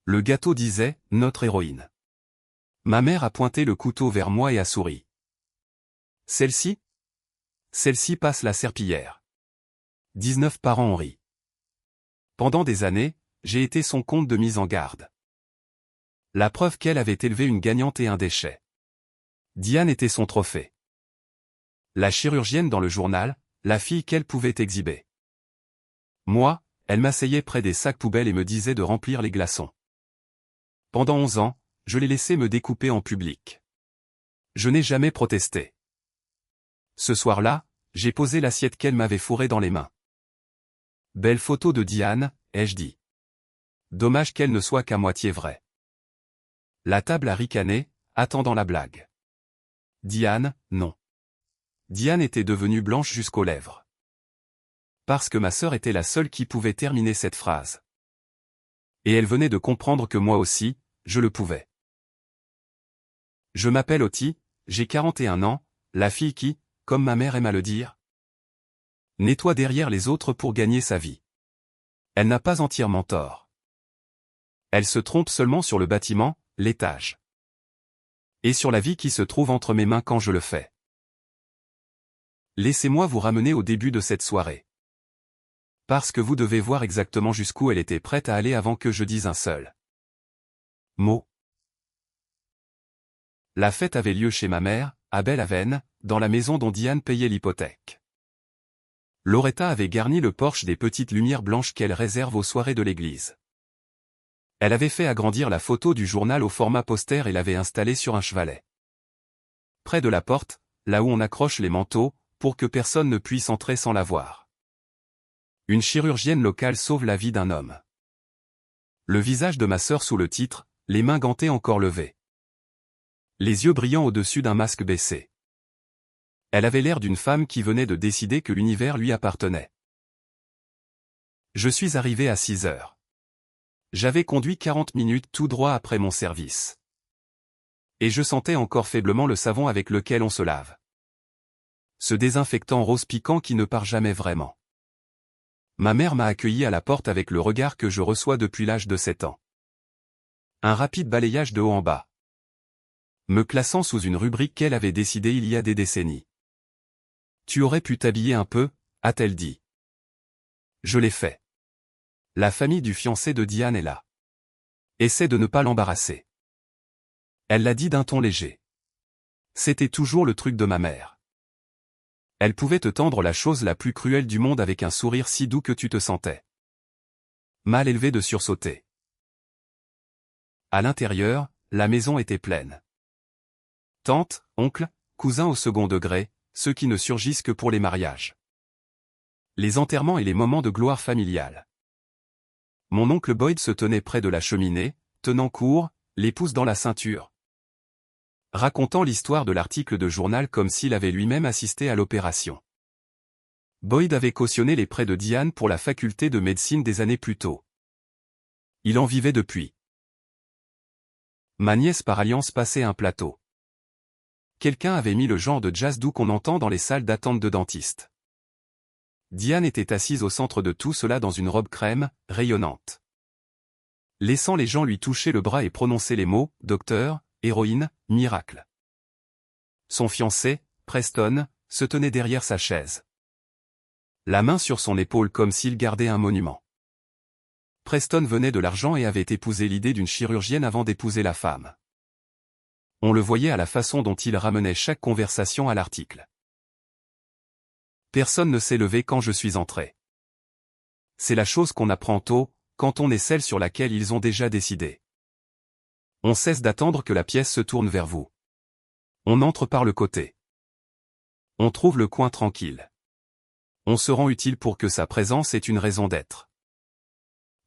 Le gâteau disait « Notre héroïne ». Ma mère a pointé le couteau vers moi et a souri. Celle-ci? Celle-ci passe la serpillière. 19 parents ont ri. Pendant des années, j'ai été son compte de mise en garde. La preuve qu'elle avait élevé une gagnante et un déchet. Diane était son trophée. La chirurgienne dans le journal, la fille qu'elle pouvait exhiber. Moi, elle m'asseyait près des sacs poubelles et me disait de remplir les glaçons. Pendant 11 ans, je l'ai laissé me découper en public. Je n'ai jamais protesté. Ce soir-là, j'ai posé l'assiette qu'elle m'avait fourrée dans les mains. Belle photo de Diane, ai-je dit. Dommage qu'elle ne soit qu'à moitié vraie. La table a ricané, attendant la blague. Diane, non. Diane était devenue blanche jusqu'aux lèvres. Parce que ma sœur était la seule qui pouvait terminer cette phrase. Et elle venait de comprendre que moi aussi, je le pouvais. Je m'appelle Oti, j'ai 41 ans, la fille qui, comme ma mère aime à le dire, nettoie derrière les autres pour gagner sa vie. Elle n'a pas entièrement tort. Elle se trompe seulement sur le bâtiment, l'étage. Et sur la vie qui se trouve entre mes mains quand je le fais. Laissez-moi vous ramener au début de cette soirée. Parce que vous devez voir exactement jusqu'où elle était prête à aller avant que je dise un seul mot. La fête avait lieu chez ma mère, à Belle-Avenne, dans la maison dont Diane payait l'hypothèque. Loretta avait garni le porche des petites lumières blanches qu'elle réserve aux soirées de l'église. Elle avait fait agrandir la photo du journal au format poster et l'avait installée sur un chevalet. Près de la porte, là où on accroche les manteaux, pour que personne ne puisse entrer sans la voir. Une chirurgienne locale sauve la vie d'un homme. Le visage de ma sœur sous le titre, les mains gantées encore levées. Les yeux brillants au-dessus d'un masque baissé. Elle avait l'air d'une femme qui venait de décider que l'univers lui appartenait. Je suis arrivé à 6 heures. J'avais conduit 40 minutes tout droit après mon service. Et je sentais encore faiblement le savon avec lequel on se lave. Ce désinfectant rose piquant qui ne part jamais vraiment. Ma mère m'a accueilli à la porte avec le regard que je reçois depuis l'âge de 7 ans. Un rapide balayage de haut en bas. Me classant sous une rubrique qu'elle avait décidée il y a des décennies. Tu aurais pu t'habiller un peu, a-t-elle dit. Je l'ai fait. La famille du fiancé de Diane est là. Essaie de ne pas l'embarrasser. Elle l'a dit d'un ton léger. C'était toujours le truc de ma mère. Elle pouvait te tendre la chose la plus cruelle du monde avec un sourire si doux que tu te sentais mal élevé de sursauter. À l'intérieur, la maison était pleine. Tante, oncle, cousins au second degré, ceux qui ne surgissent que pour les mariages. Les enterrements et les moments de gloire familiale. Mon oncle Boyd se tenait près de la cheminée, tenant court, les pouces dans la ceinture. Racontant l'histoire de l'article de journal comme s'il avait lui-même assisté à l'opération. Boyd avait cautionné les prêts de Diane pour la faculté de médecine des années plus tôt. Il en vivait depuis. Ma nièce par alliance passait un plateau. Quelqu'un avait mis le genre de jazz doux qu'on entend dans les salles d'attente de dentistes. Diane était assise au centre de tout cela dans une robe crème, rayonnante. Laissant les gens lui toucher le bras et prononcer les mots « docteur », « héroïne », « miracle ». Son fiancé, Preston, se tenait derrière sa chaise. La main sur son épaule comme s'il gardait un monument. Preston venait de l'argent et avait épousé l'idée d'une chirurgienne avant d'épouser la femme. On le voyait à la façon dont il ramenait chaque conversation à l'article. Personne ne s'est levé quand je suis entré. C'est la chose qu'on apprend tôt, quand on est celle sur laquelle ils ont déjà décidé. On cesse d'attendre que la pièce se tourne vers vous. On entre par le côté. On trouve le coin tranquille. On se rend utile pour que sa présence ait une raison d'être.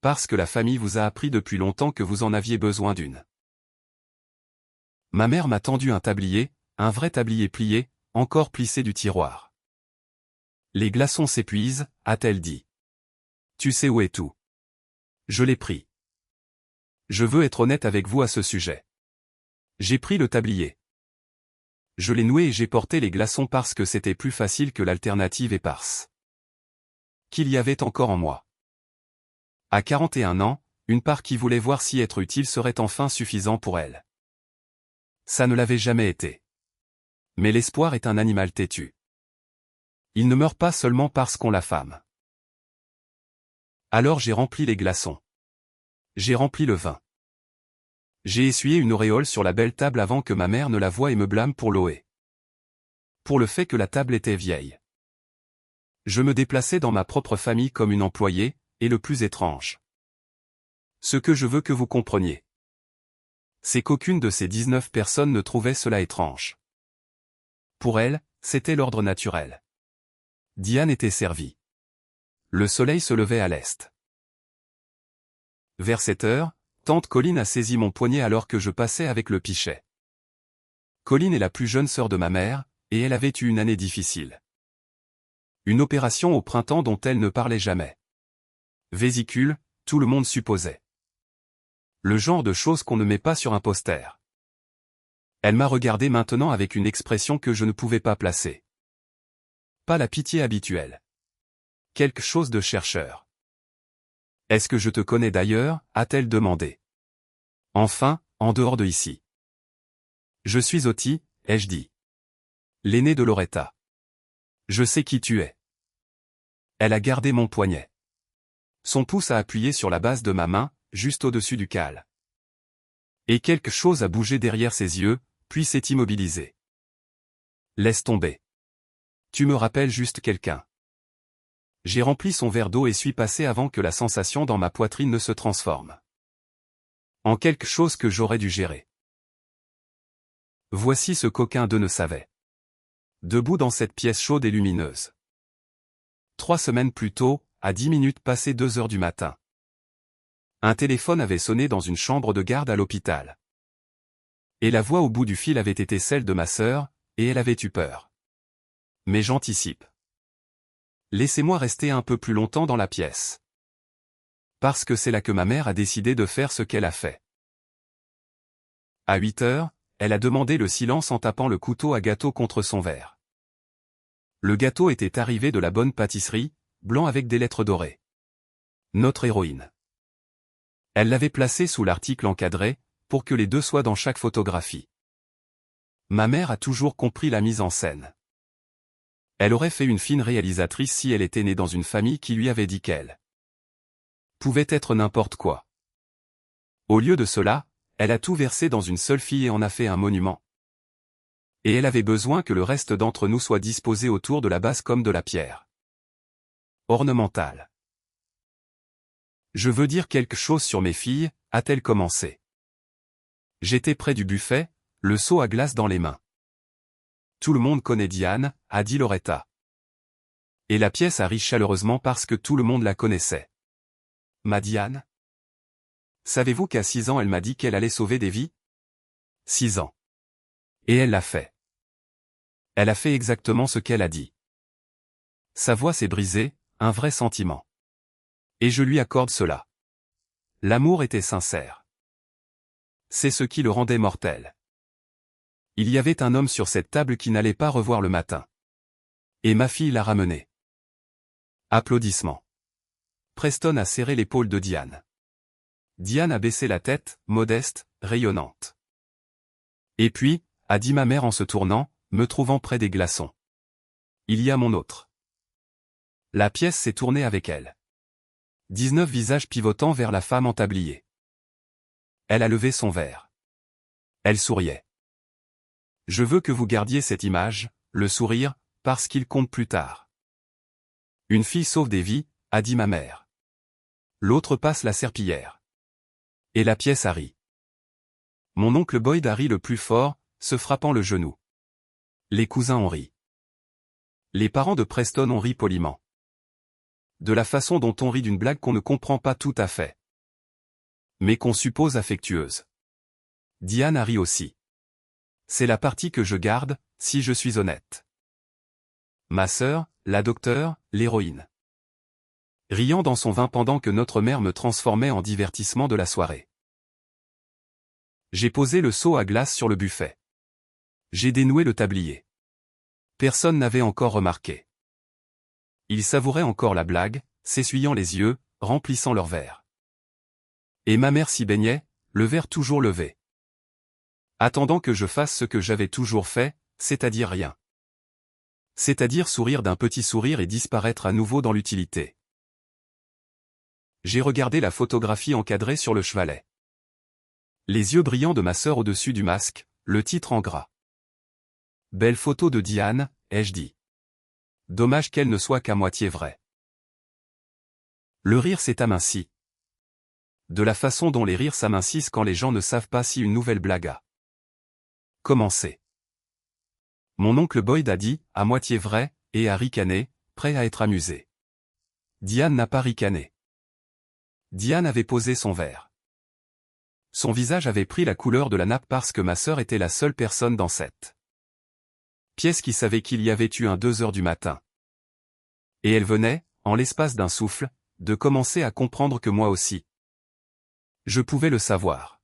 Parce que la famille vous a appris depuis longtemps que vous en aviez besoin d'une. Ma mère m'a tendu un tablier, un vrai tablier plié, encore plissé du tiroir. Les glaçons s'épuisent, a-t-elle dit. Tu sais où est tout. Je l'ai pris. Je veux être honnête avec vous à ce sujet. J'ai pris le tablier. Je l'ai noué et j'ai porté les glaçons parce que c'était plus facile que l'alternative éparse. Qu'il y avait encore en moi. À 41 ans, une part qui voulait voir si être utile serait enfin suffisant pour elle. Ça ne l'avait jamais été. Mais l'espoir est un animal têtu. Il ne meurt pas seulement parce qu'on l'affame. Alors j'ai rempli les glaçons. J'ai rempli le vin. J'ai essuyé une auréole sur la belle table avant que ma mère ne la voie et me blâme pour l'oé. Pour le fait que la table était vieille. Je me déplaçais dans ma propre famille comme une employée, et le plus étrange. Ce que je veux que vous compreniez. C'est qu'aucune de ces 19 personnes ne trouvait cela étrange. Pour elles, c'était l'ordre naturel. Diane était servie. Le soleil se levait à l'est. Vers 7 heures, tante Colline a saisi mon poignet alors que je passais avec le pichet. Colline est la plus jeune sœur de ma mère, et elle avait eu une année difficile. Une opération au printemps dont elle ne parlait jamais. Vésicule, tout le monde supposait. Le genre de choses qu'on ne met pas sur un poster. Elle m'a regardé maintenant avec une expression que je ne pouvais pas placer. Pas la pitié habituelle. Quelque chose de chercheur. Est-ce que je te connais d'ailleurs, a-t-elle demandé. Enfin, en dehors de ici. Je suis Oti, ai-je dit. L'aîné de Loretta. Je sais qui tu es. Elle a gardé mon poignet. Son pouce a appuyé sur la base de ma main, juste au-dessus du cal. Et quelque chose a bougé derrière ses yeux, puis s'est immobilisé. Laisse tomber. Tu me rappelles juste quelqu'un. J'ai rempli son verre d'eau et suis passé avant que la sensation dans ma poitrine ne se transforme en quelque chose que j'aurais dû gérer. Voici ce qu'aucun d'eux ne savait. Debout dans cette pièce chaude et lumineuse. 3 semaines plus tôt, à 10 minutes passées 2 heures du matin. Un téléphone avait sonné dans une chambre de garde à l'hôpital. Et la voix au bout du fil avait été celle de ma sœur, et elle avait eu peur. Mais j'anticipe. Laissez-moi rester un peu plus longtemps dans la pièce. Parce que c'est là que ma mère a décidé de faire ce qu'elle a fait. À 8 heures, elle a demandé le silence en tapant le couteau à gâteau contre son verre. Le gâteau était arrivé de la bonne pâtisserie, blanc avec des lettres dorées. Notre héroïne. Elle l'avait placé sous l'article encadré, pour que les deux soient dans chaque photographie. Ma mère a toujours compris la mise en scène. Elle aurait fait une fine réalisatrice si elle était née dans une famille qui lui avait dit qu'elle pouvait être n'importe quoi. Au lieu de cela, elle a tout versé dans une seule fille et en a fait un monument. Et elle avait besoin que le reste d'entre nous soit disposé autour de la base comme de la pierre. Ornementale. Je veux dire quelque chose sur mes filles, a-t-elle commencé. J'étais près du buffet, le seau à glace dans les mains. Tout le monde connaît Diane, a dit Loretta. Et la pièce a ri chaleureusement parce que tout le monde la connaissait. Ma Diane? Savez-vous qu'à 6 ans elle m'a dit qu'elle allait sauver des vies? 6 ans. Et elle l'a fait. Elle a fait exactement ce qu'elle a dit. Sa voix s'est brisée, un vrai sentiment. Et je lui accorde cela. L'amour était sincère. C'est ce qui le rendait mortel. Il y avait un homme sur cette table qui n'allait pas revoir le matin. Et ma fille l'a ramené. Applaudissements. Preston a serré l'épaule de Diane. Diane a baissé la tête, modeste, rayonnante. Et puis, a dit ma mère en se tournant, me trouvant près des glaçons. Il y a mon autre. La pièce s'est tournée avec elle. 19 visages pivotant vers la femme en tablier. Elle a levé son verre. Elle souriait. Je veux que vous gardiez cette image, le sourire, parce qu'il compte plus tard. Une fille sauve des vies, a dit ma mère. L'autre passe la serpillière. Et la pièce a ri. Mon oncle Boyd a ri le plus fort, se frappant le genou. Les cousins ont ri. Les parents de Preston ont ri poliment. De la façon dont on rit d'une blague qu'on ne comprend pas tout à fait. Mais qu'on suppose affectueuse. Diane a ri aussi. C'est la partie que je garde, si je suis honnête. Ma sœur, la docteure, l'héroïne. Riant dans son vin pendant que notre mère me transformait en divertissement de la soirée. J'ai posé le seau à glace sur le buffet. J'ai dénoué le tablier. Personne n'avait encore remarqué. Ils savouraient encore la blague, s'essuyant les yeux, remplissant leur verre. Et ma mère s'y baignait, le verre toujours levé. Attendant que je fasse ce que j'avais toujours fait, c'est-à-dire rien. C'est-à-dire sourire d'un petit sourire et disparaître à nouveau dans l'utilité. J'ai regardé la photographie encadrée sur le chevalet. Les yeux brillants de ma sœur au-dessus du masque, le titre en gras. Belle photo de Diane, ai-je dit. Dommage qu'elle ne soit qu'à moitié vraie. Le rire s'est aminci. De la façon dont les rires s'amincissent quand les gens ne savent pas si une nouvelle blague a commencé. Mon oncle Boyd a dit, à moitié vrai, et a ricané, prêt à être amusé. Diane n'a pas ricané. Diane avait posé son verre. Son visage avait pris la couleur de la nappe parce que ma sœur était la seule personne dans cette pièce qui savait qu'il y avait eu un 2 heures du matin. Et elle venait, en l'espace d'un souffle, de commencer à comprendre que moi aussi. Je pouvais le savoir.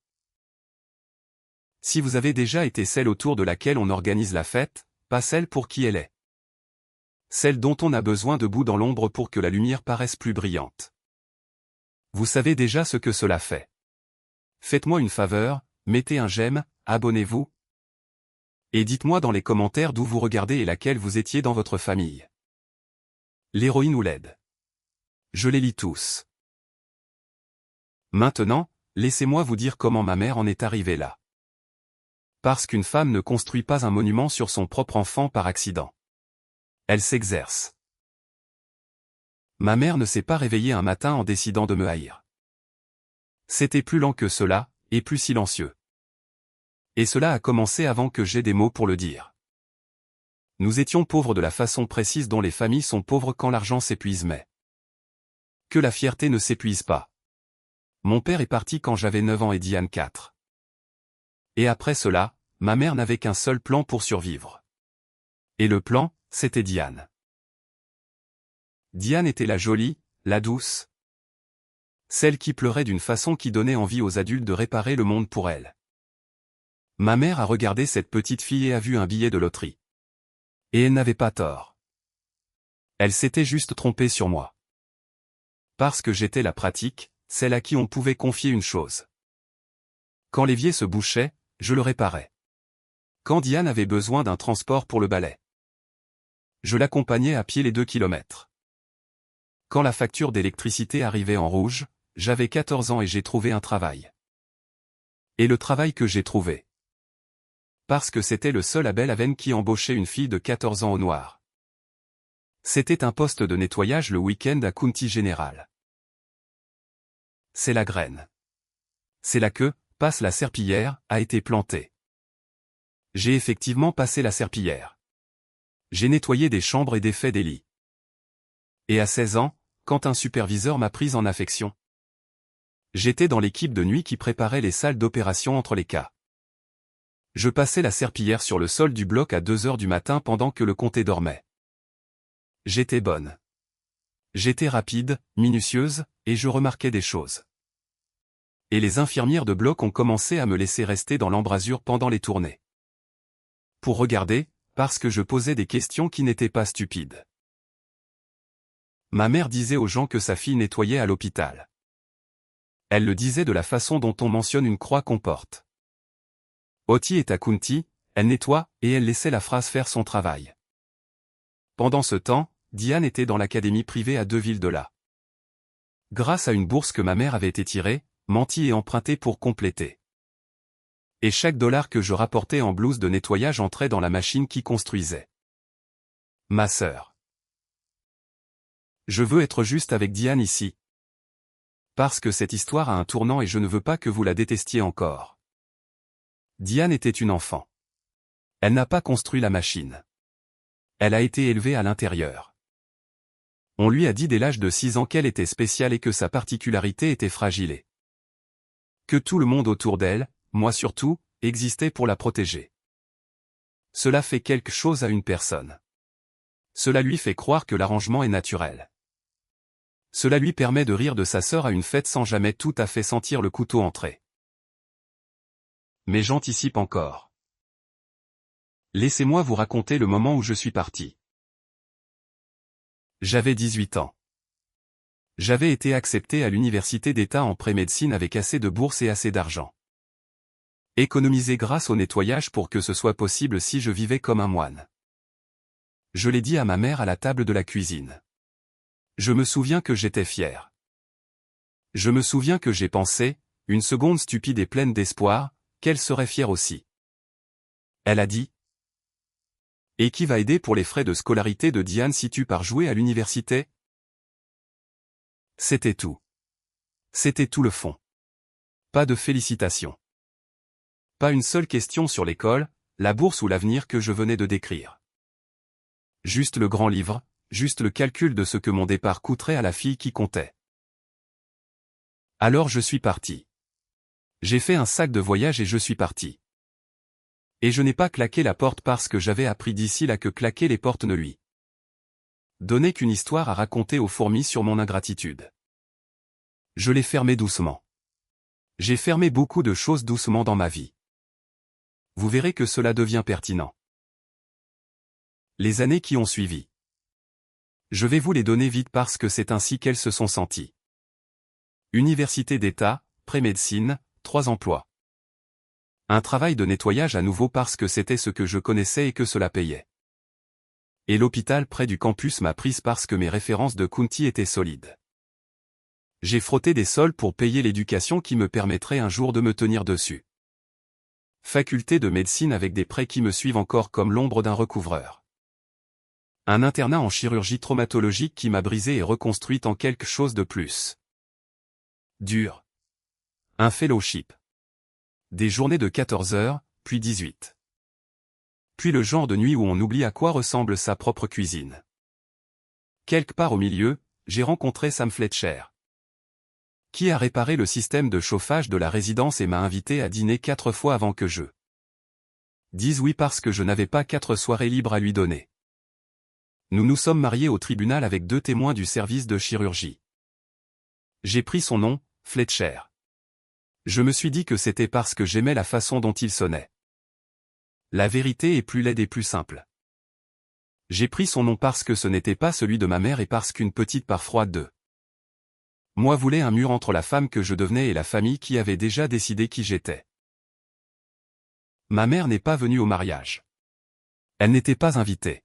Si vous avez déjà été celle autour de laquelle on organise la fête, pas celle pour qui elle est. Celle dont on a besoin debout dans l'ombre pour que la lumière paraisse plus brillante. Vous savez déjà ce que cela fait. Faites-moi une faveur, mettez un j'aime, abonnez-vous. Et dites-moi dans les commentaires d'où vous regardez et laquelle vous étiez dans votre famille. L'héroïne ou l'aide. Je les lis tous. Maintenant, laissez-moi vous dire comment ma mère en est arrivée là. Parce qu'une femme ne construit pas un monument sur son propre enfant par accident. Elle s'exerce. Ma mère ne s'est pas réveillée un matin en décidant de me haïr. C'était plus lent que cela, et plus silencieux. Et cela a commencé avant que j'aie des mots pour le dire. Nous étions pauvres de la façon précise dont les familles sont pauvres quand l'argent s'épuise mais que la fierté ne s'épuise pas. Mon père est parti quand j'avais 9 ans et Diane 4. Et après cela, ma mère n'avait qu'un seul plan pour survivre. Et le plan, c'était Diane. Diane était la jolie, la douce. Celle qui pleurait d'une façon qui donnait envie aux adultes de réparer le monde pour elle. Ma mère a regardé cette petite fille et a vu un billet de loterie. Et elle n'avait pas tort. Elle s'était juste trompée sur moi. Parce que j'étais la pratique, celle à qui on pouvait confier une chose. Quand l'évier se bouchait, je le réparais. Quand Diane avait besoin d'un transport pour le balai, je l'accompagnais à pied les 2 kilomètres. Quand la facture d'électricité arrivait en rouge, j'avais 14 ans et j'ai trouvé un travail. Et le travail que j'ai trouvé. Parce que c'était le seul à Belle-Aven qui embauchait une fille de 14 ans au noir. C'était un poste de nettoyage le week-end à County Général. C'est la graine. C'est là que, passe la serpillière, a été plantée. J'ai effectivement passé la serpillière. J'ai nettoyé des chambres et défait des lits. Et à 16 ans, quand un superviseur m'a prise en affection, j'étais dans l'équipe de nuit qui préparait les salles d'opération entre les cas. Je passais la serpillière sur le sol du bloc à 2 heures du matin pendant que le comté dormait. J'étais bonne. J'étais rapide, minutieuse, et je remarquais des choses. Et les infirmières de bloc ont commencé à me laisser rester dans l'embrasure pendant les tournées. Pour regarder, parce que je posais des questions qui n'étaient pas stupides. Ma mère disait aux gens que sa fille nettoyait à l'hôpital. Elle le disait de la façon dont on mentionne une croix qu'on porte. Oti est à County, elle nettoie, et elle laissait la phrase faire son travail. Pendant ce temps, Diane était dans l'académie privée à 2 villes de là. Grâce à une bourse que ma mère avait étirée, mentie et empruntée pour compléter. Et chaque dollar que je rapportais en blouse de nettoyage entrait dans la machine qui construisait. Ma sœur. Je veux être juste avec Diane ici. Parce que cette histoire a un tournant et je ne veux pas que vous la détestiez encore. Diane était une enfant. Elle n'a pas construit la machine. Elle a été élevée à l'intérieur. On lui a dit dès l'âge de 6 ans qu'elle était spéciale et que sa particularité était fragile. Que tout le monde autour d'elle, moi surtout, existait pour la protéger. Cela fait quelque chose à une personne. Cela lui fait croire que l'arrangement est naturel. Cela lui permet de rire de sa sœur à une fête sans jamais tout à fait sentir le couteau entrer. Mais j'anticipe encore. Laissez-moi vous raconter le moment où je suis parti. J'avais 18 ans. J'avais été accepté à l'université d'État en pré-médecine avec assez de bourse et assez d'argent. Économiser grâce au nettoyage pour que ce soit possible si je vivais comme un moine. Je l'ai dit à ma mère à la table de la cuisine. Je me souviens que j'étais fier. Je me souviens que j'ai pensé, une seconde stupide et pleine d'espoir, qu'elle serait fière aussi. Elle a dit. Et qui va aider pour les frais de scolarité de Diane si tu pars jouer à l'université? C'était tout. C'était tout le fond. Pas de félicitations. Pas une seule question sur l'école, la bourse ou l'avenir que je venais de décrire. Juste le grand livre, juste le calcul de ce que mon départ coûterait à la fille qui comptait. Alors je suis parti. J'ai fait un sac de voyage et je suis parti. Et je n'ai pas claqué la porte parce que j'avais appris d'ici là que claquer les portes ne lui donnait qu'une histoire à raconter aux fourmis sur mon ingratitude. Je l'ai fermé doucement. J'ai fermé beaucoup de choses doucement dans ma vie. Vous verrez que cela devient pertinent. Les années qui ont suivi. Je vais vous les donner vite parce que c'est ainsi qu'elles se sont senties. Université d'État, pré-médecine, 3 emplois. Un travail de nettoyage à nouveau parce que c'était ce que je connaissais et que cela payait. Et l'hôpital près du campus m'a prise parce que mes références de Kunti étaient solides. J'ai frotté des sols pour payer l'éducation qui me permettrait un jour de me tenir dessus. Faculté de médecine avec des prêts qui me suivent encore comme l'ombre d'un recouvreur. Un internat en chirurgie traumatologique qui m'a brisé et reconstruite en quelque chose de plus dur. Un fellowship. Des journées de 14 heures, puis 18. Puis le genre de nuit où on oublie à quoi ressemble sa propre cuisine. Quelque part au milieu, j'ai rencontré Sam Fletcher, qui a réparé le système de chauffage de la résidence et m'a invité à dîner 4 fois avant que je dise oui parce que je n'avais pas 4 soirées libres à lui donner. Nous nous sommes mariés au tribunal avec 2 témoins du service de chirurgie. J'ai pris son nom, Fletcher. Je me suis dit que c'était parce que j'aimais la façon dont il sonnait. La vérité est plus laide et plus simple. J'ai pris son nom parce que ce n'était pas celui de ma mère et parce qu'une petite part froide de moi voulait un mur entre la femme que je devenais et la famille qui avait déjà décidé qui j'étais. Ma mère n'est pas venue au mariage. Elle n'était pas invitée.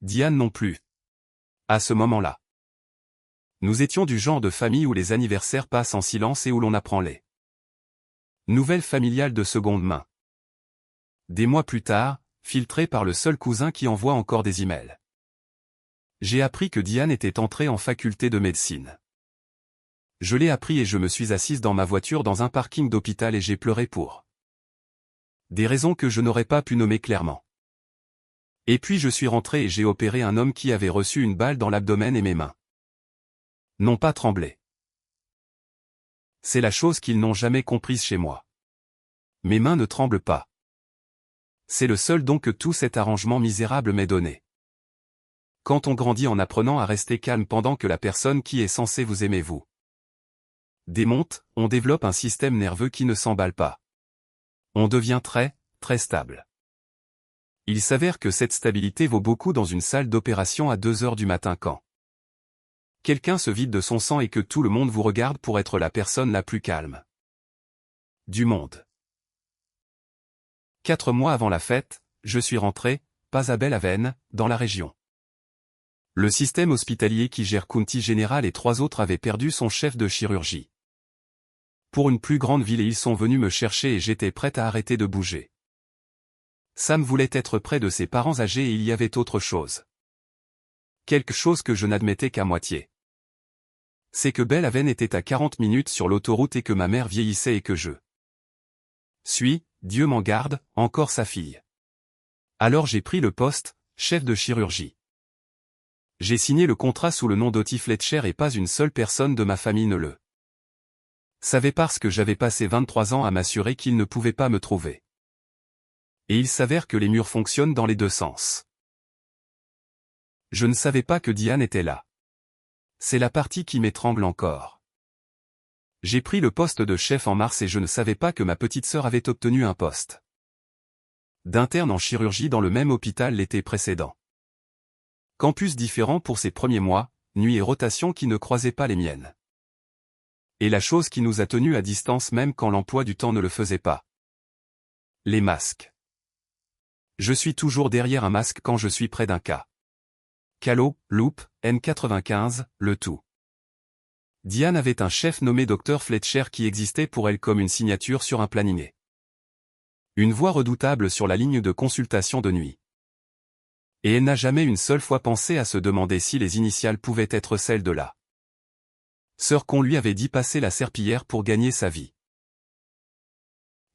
Diane non plus. À ce moment-là. Nous étions du genre de famille où les anniversaires passent en silence et où l'on apprend les nouvelles familiales de seconde main. Des mois plus tard, filtré par le seul cousin qui envoie encore des emails. J'ai appris que Diane était entrée en faculté de médecine. Je l'ai appris et je me suis assise dans ma voiture dans un parking d'hôpital et j'ai pleuré pour des raisons que je n'aurais pas pu nommer clairement. Et puis je suis rentré et j'ai opéré un homme qui avait reçu une balle dans l'abdomen et mes mains n'ont pas tremblé. C'est la chose qu'ils n'ont jamais comprise chez moi. Mes mains ne tremblent pas. C'est le seul don que tout cet arrangement misérable m'ait donné. Quand on grandit en apprenant à rester calme pendant que la personne qui est censée vous aimer vous démonte, on développe un système nerveux qui ne s'emballe pas. On devient très, très stable. Il s'avère que cette stabilité vaut beaucoup dans une salle d'opération à 2 heures du matin quand quelqu'un se vide de son sang et que tout le monde vous regarde pour être la personne la plus calme du monde. 4 mois avant la fête, je suis rentré, pas à Belle-Avenne, dans la région. Le système hospitalier qui gère Kunti Général et 3 autres avait perdu son chef de chirurgie. Pour une plus grande ville et ils sont venus me chercher et j'étais prête à arrêter de bouger. Sam voulait être près de ses parents âgés et il y avait autre chose. Quelque chose que je n'admettais qu'à moitié. C'est que Belle-Avenne était à 40 minutes sur l'autoroute et que ma mère vieillissait et que je suis, Dieu m'en garde, encore sa fille. Alors j'ai pris le poste, chef de chirurgie. J'ai signé le contrat sous le nom d'Ottie Fletcher et pas une seule personne de ma famille ne le savait parce que j'avais passé 23 ans à m'assurer qu'il ne pouvait pas me trouver. Et il s'avère que les murs fonctionnent dans les 2 sens. Je ne savais pas que Diane était là. C'est la partie qui m'étrangle encore. J'ai pris le poste de chef en mars et je ne savais pas que ma petite sœur avait obtenu un poste d'interne en chirurgie dans le même hôpital l'été précédent. Campus différent pour ses premiers mois, nuit et rotation qui ne croisaient pas les miennes. Et la chose qui nous a tenus à distance même quand l'emploi du temps ne le faisait pas. Les masques. Je suis toujours derrière un masque quand je suis près d'un cas. Calo, Loop, N95, le tout. Diane avait un chef nommé Dr Fletcher qui existait pour elle comme une signature sur un planning. Une voix redoutable sur la ligne de consultation de nuit. Et elle n'a jamais une seule fois pensé à se demander si les initiales pouvaient être celles de la sœur qu'on lui avait dit passer la serpillière pour gagner sa vie.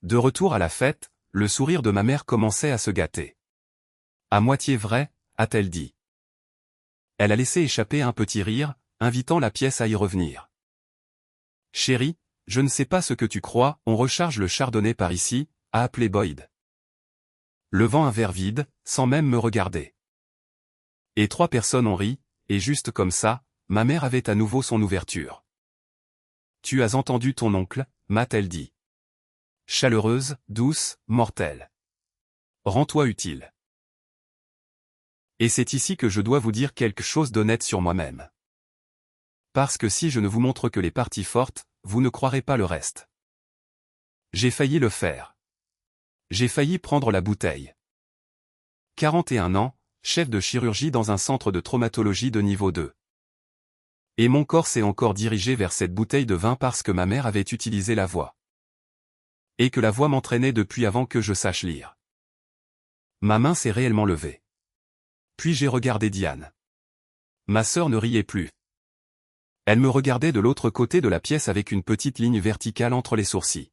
De retour à la fête, le sourire de ma mère commençait à se gâter. À moitié vrai, a-t-elle dit. Elle a laissé échapper un petit rire, invitant la pièce à y revenir. Chérie, je ne sais pas ce que tu crois, on recharge le chardonnay par ici, a appelé Boyd. Levant un verre vide, sans même me regarder. Et 3 personnes ont ri, et juste comme ça, ma mère avait à nouveau son ouverture. Tu as entendu ton oncle, m'a-t-elle dit. Chaleureuse, douce, mortelle. Rends-toi utile. Et c'est ici que je dois vous dire quelque chose d'honnête sur moi-même. Parce que si je ne vous montre que les parties fortes, vous ne croirez pas le reste. J'ai failli le faire. J'ai failli prendre la bouteille. 41 ans, chef de chirurgie dans un centre de traumatologie de niveau 2. Et mon corps s'est encore dirigé vers cette bouteille de vin parce que ma mère avait utilisé la voix. Et que la voix m'entraînait depuis avant que je sache lire. Ma main s'est réellement levée. Puis j'ai regardé Diane. Ma sœur ne riait plus. Elle me regardait de l'autre côté de la pièce avec une petite ligne verticale entre les sourcils.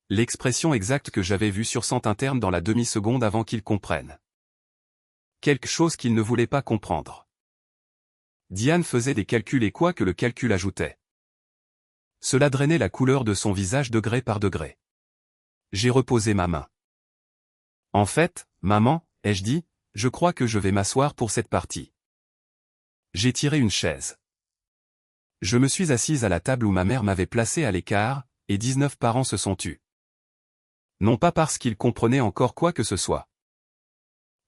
L'expression exacte que j'avais vue sur son interne dans la demi-seconde avant qu'il comprenne. Quelque chose qu'il ne voulait pas comprendre. Diane faisait des calculs et quoi que le calcul ajoutait. Cela drainait la couleur de son visage degré par degré. J'ai reposé ma main. En fait, maman, ai-je dit, je crois que je vais m'asseoir pour cette partie. J'ai tiré une chaise. Je me suis assise à la table où ma mère m'avait placé à l'écart, et 19 parents se sont tus. Non pas parce qu'ils comprenaient encore quoi que ce soit.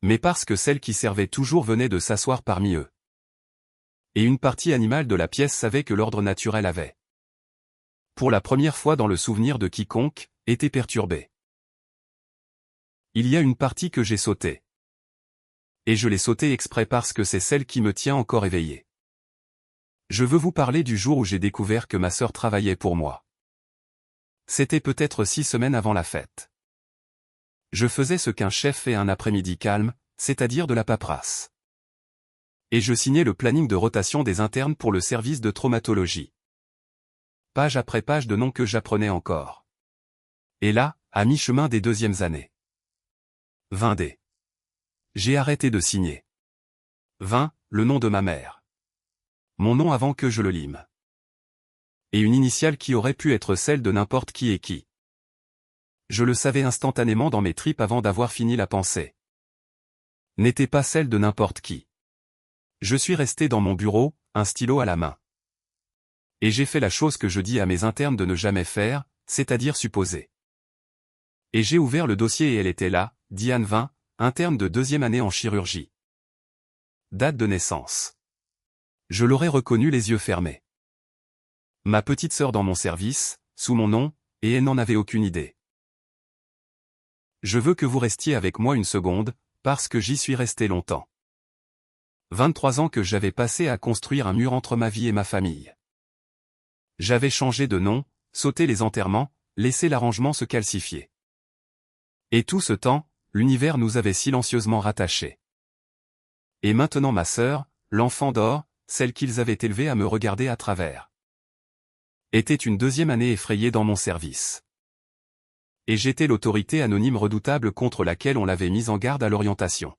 Mais parce que celle qui servait toujours venait de s'asseoir parmi eux. Et une partie animale de la pièce savait que l'ordre naturel avait, pour la première fois dans le souvenir de quiconque, été perturbé. Il y a une partie que j'ai sautée. Et je l'ai sautée exprès parce que c'est celle qui me tient encore éveillé. Je veux vous parler du jour où j'ai découvert que ma sœur travaillait pour moi. C'était peut-être 6 semaines avant la fête. Je faisais ce qu'un chef fait un après-midi calme, c'est-à-dire de la paperasse. Et je signais le planning de rotation des internes pour le service de traumatologie. Page après page de noms que j'apprenais encore. Et là, à mi-chemin des 2e années. 20D. J'ai arrêté de signer. 20, le nom de ma mère. Mon nom avant que je le lime. Et une initiale qui aurait pu être celle de n'importe qui et qui. Je le savais instantanément dans mes tripes avant d'avoir fini la pensée. N'était pas celle de n'importe qui. Je suis resté dans mon bureau, un stylo à la main. Et j'ai fait la chose que je dis à mes internes de ne jamais faire, c'est-à-dire supposer. Et j'ai ouvert le dossier et elle était là, Diane 20, interne de 2e année en chirurgie. Date de naissance. Je l'aurais reconnue les yeux fermés. Ma petite sœur dans mon service, sous mon nom, et elle n'en avait aucune idée. Je veux que vous restiez avec moi une seconde, parce que j'y suis resté longtemps. 23 ans que j'avais passé à construire un mur entre ma vie et ma famille. J'avais changé de nom, sauté les enterrements, laissé l'arrangement se calcifier. Et tout ce temps, l'univers nous avait silencieusement rattachés. Et maintenant ma sœur, l'enfant d'or, celle qu'ils avaient élevée à me regarder à travers, était une 2e année effrayée dans mon service. Et j'étais l'autorité anonyme redoutable contre laquelle on l'avait mise en garde à l'orientation.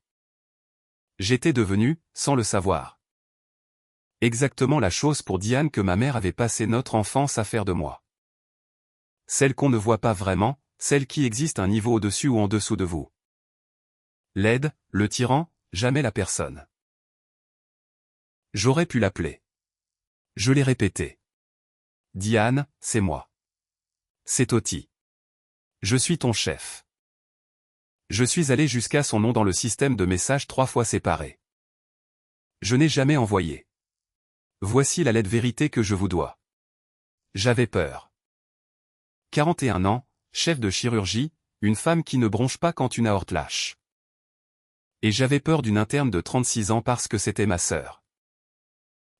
J'étais devenu, sans le savoir, exactement la chose pour Diane que ma mère avait passé notre enfance à faire de moi. Celle qu'on ne voit pas vraiment, celle qui existe un niveau au-dessus ou en dessous de vous. L'aide, le tyran, jamais la personne. J'aurais pu l'appeler. Je l'ai répété. Diane, c'est moi. C'est Toti. Je suis ton chef. Je suis allé jusqu'à son nom dans le système de messages 3 fois séparés. Je n'ai jamais envoyé Voici la laide vérité que je vous dois. J'avais peur. 41 ans, chef de chirurgie, une femme qui ne bronche pas quand une aorte lâche. Et j'avais peur d'une interne de 36 ans parce que c'était ma sœur.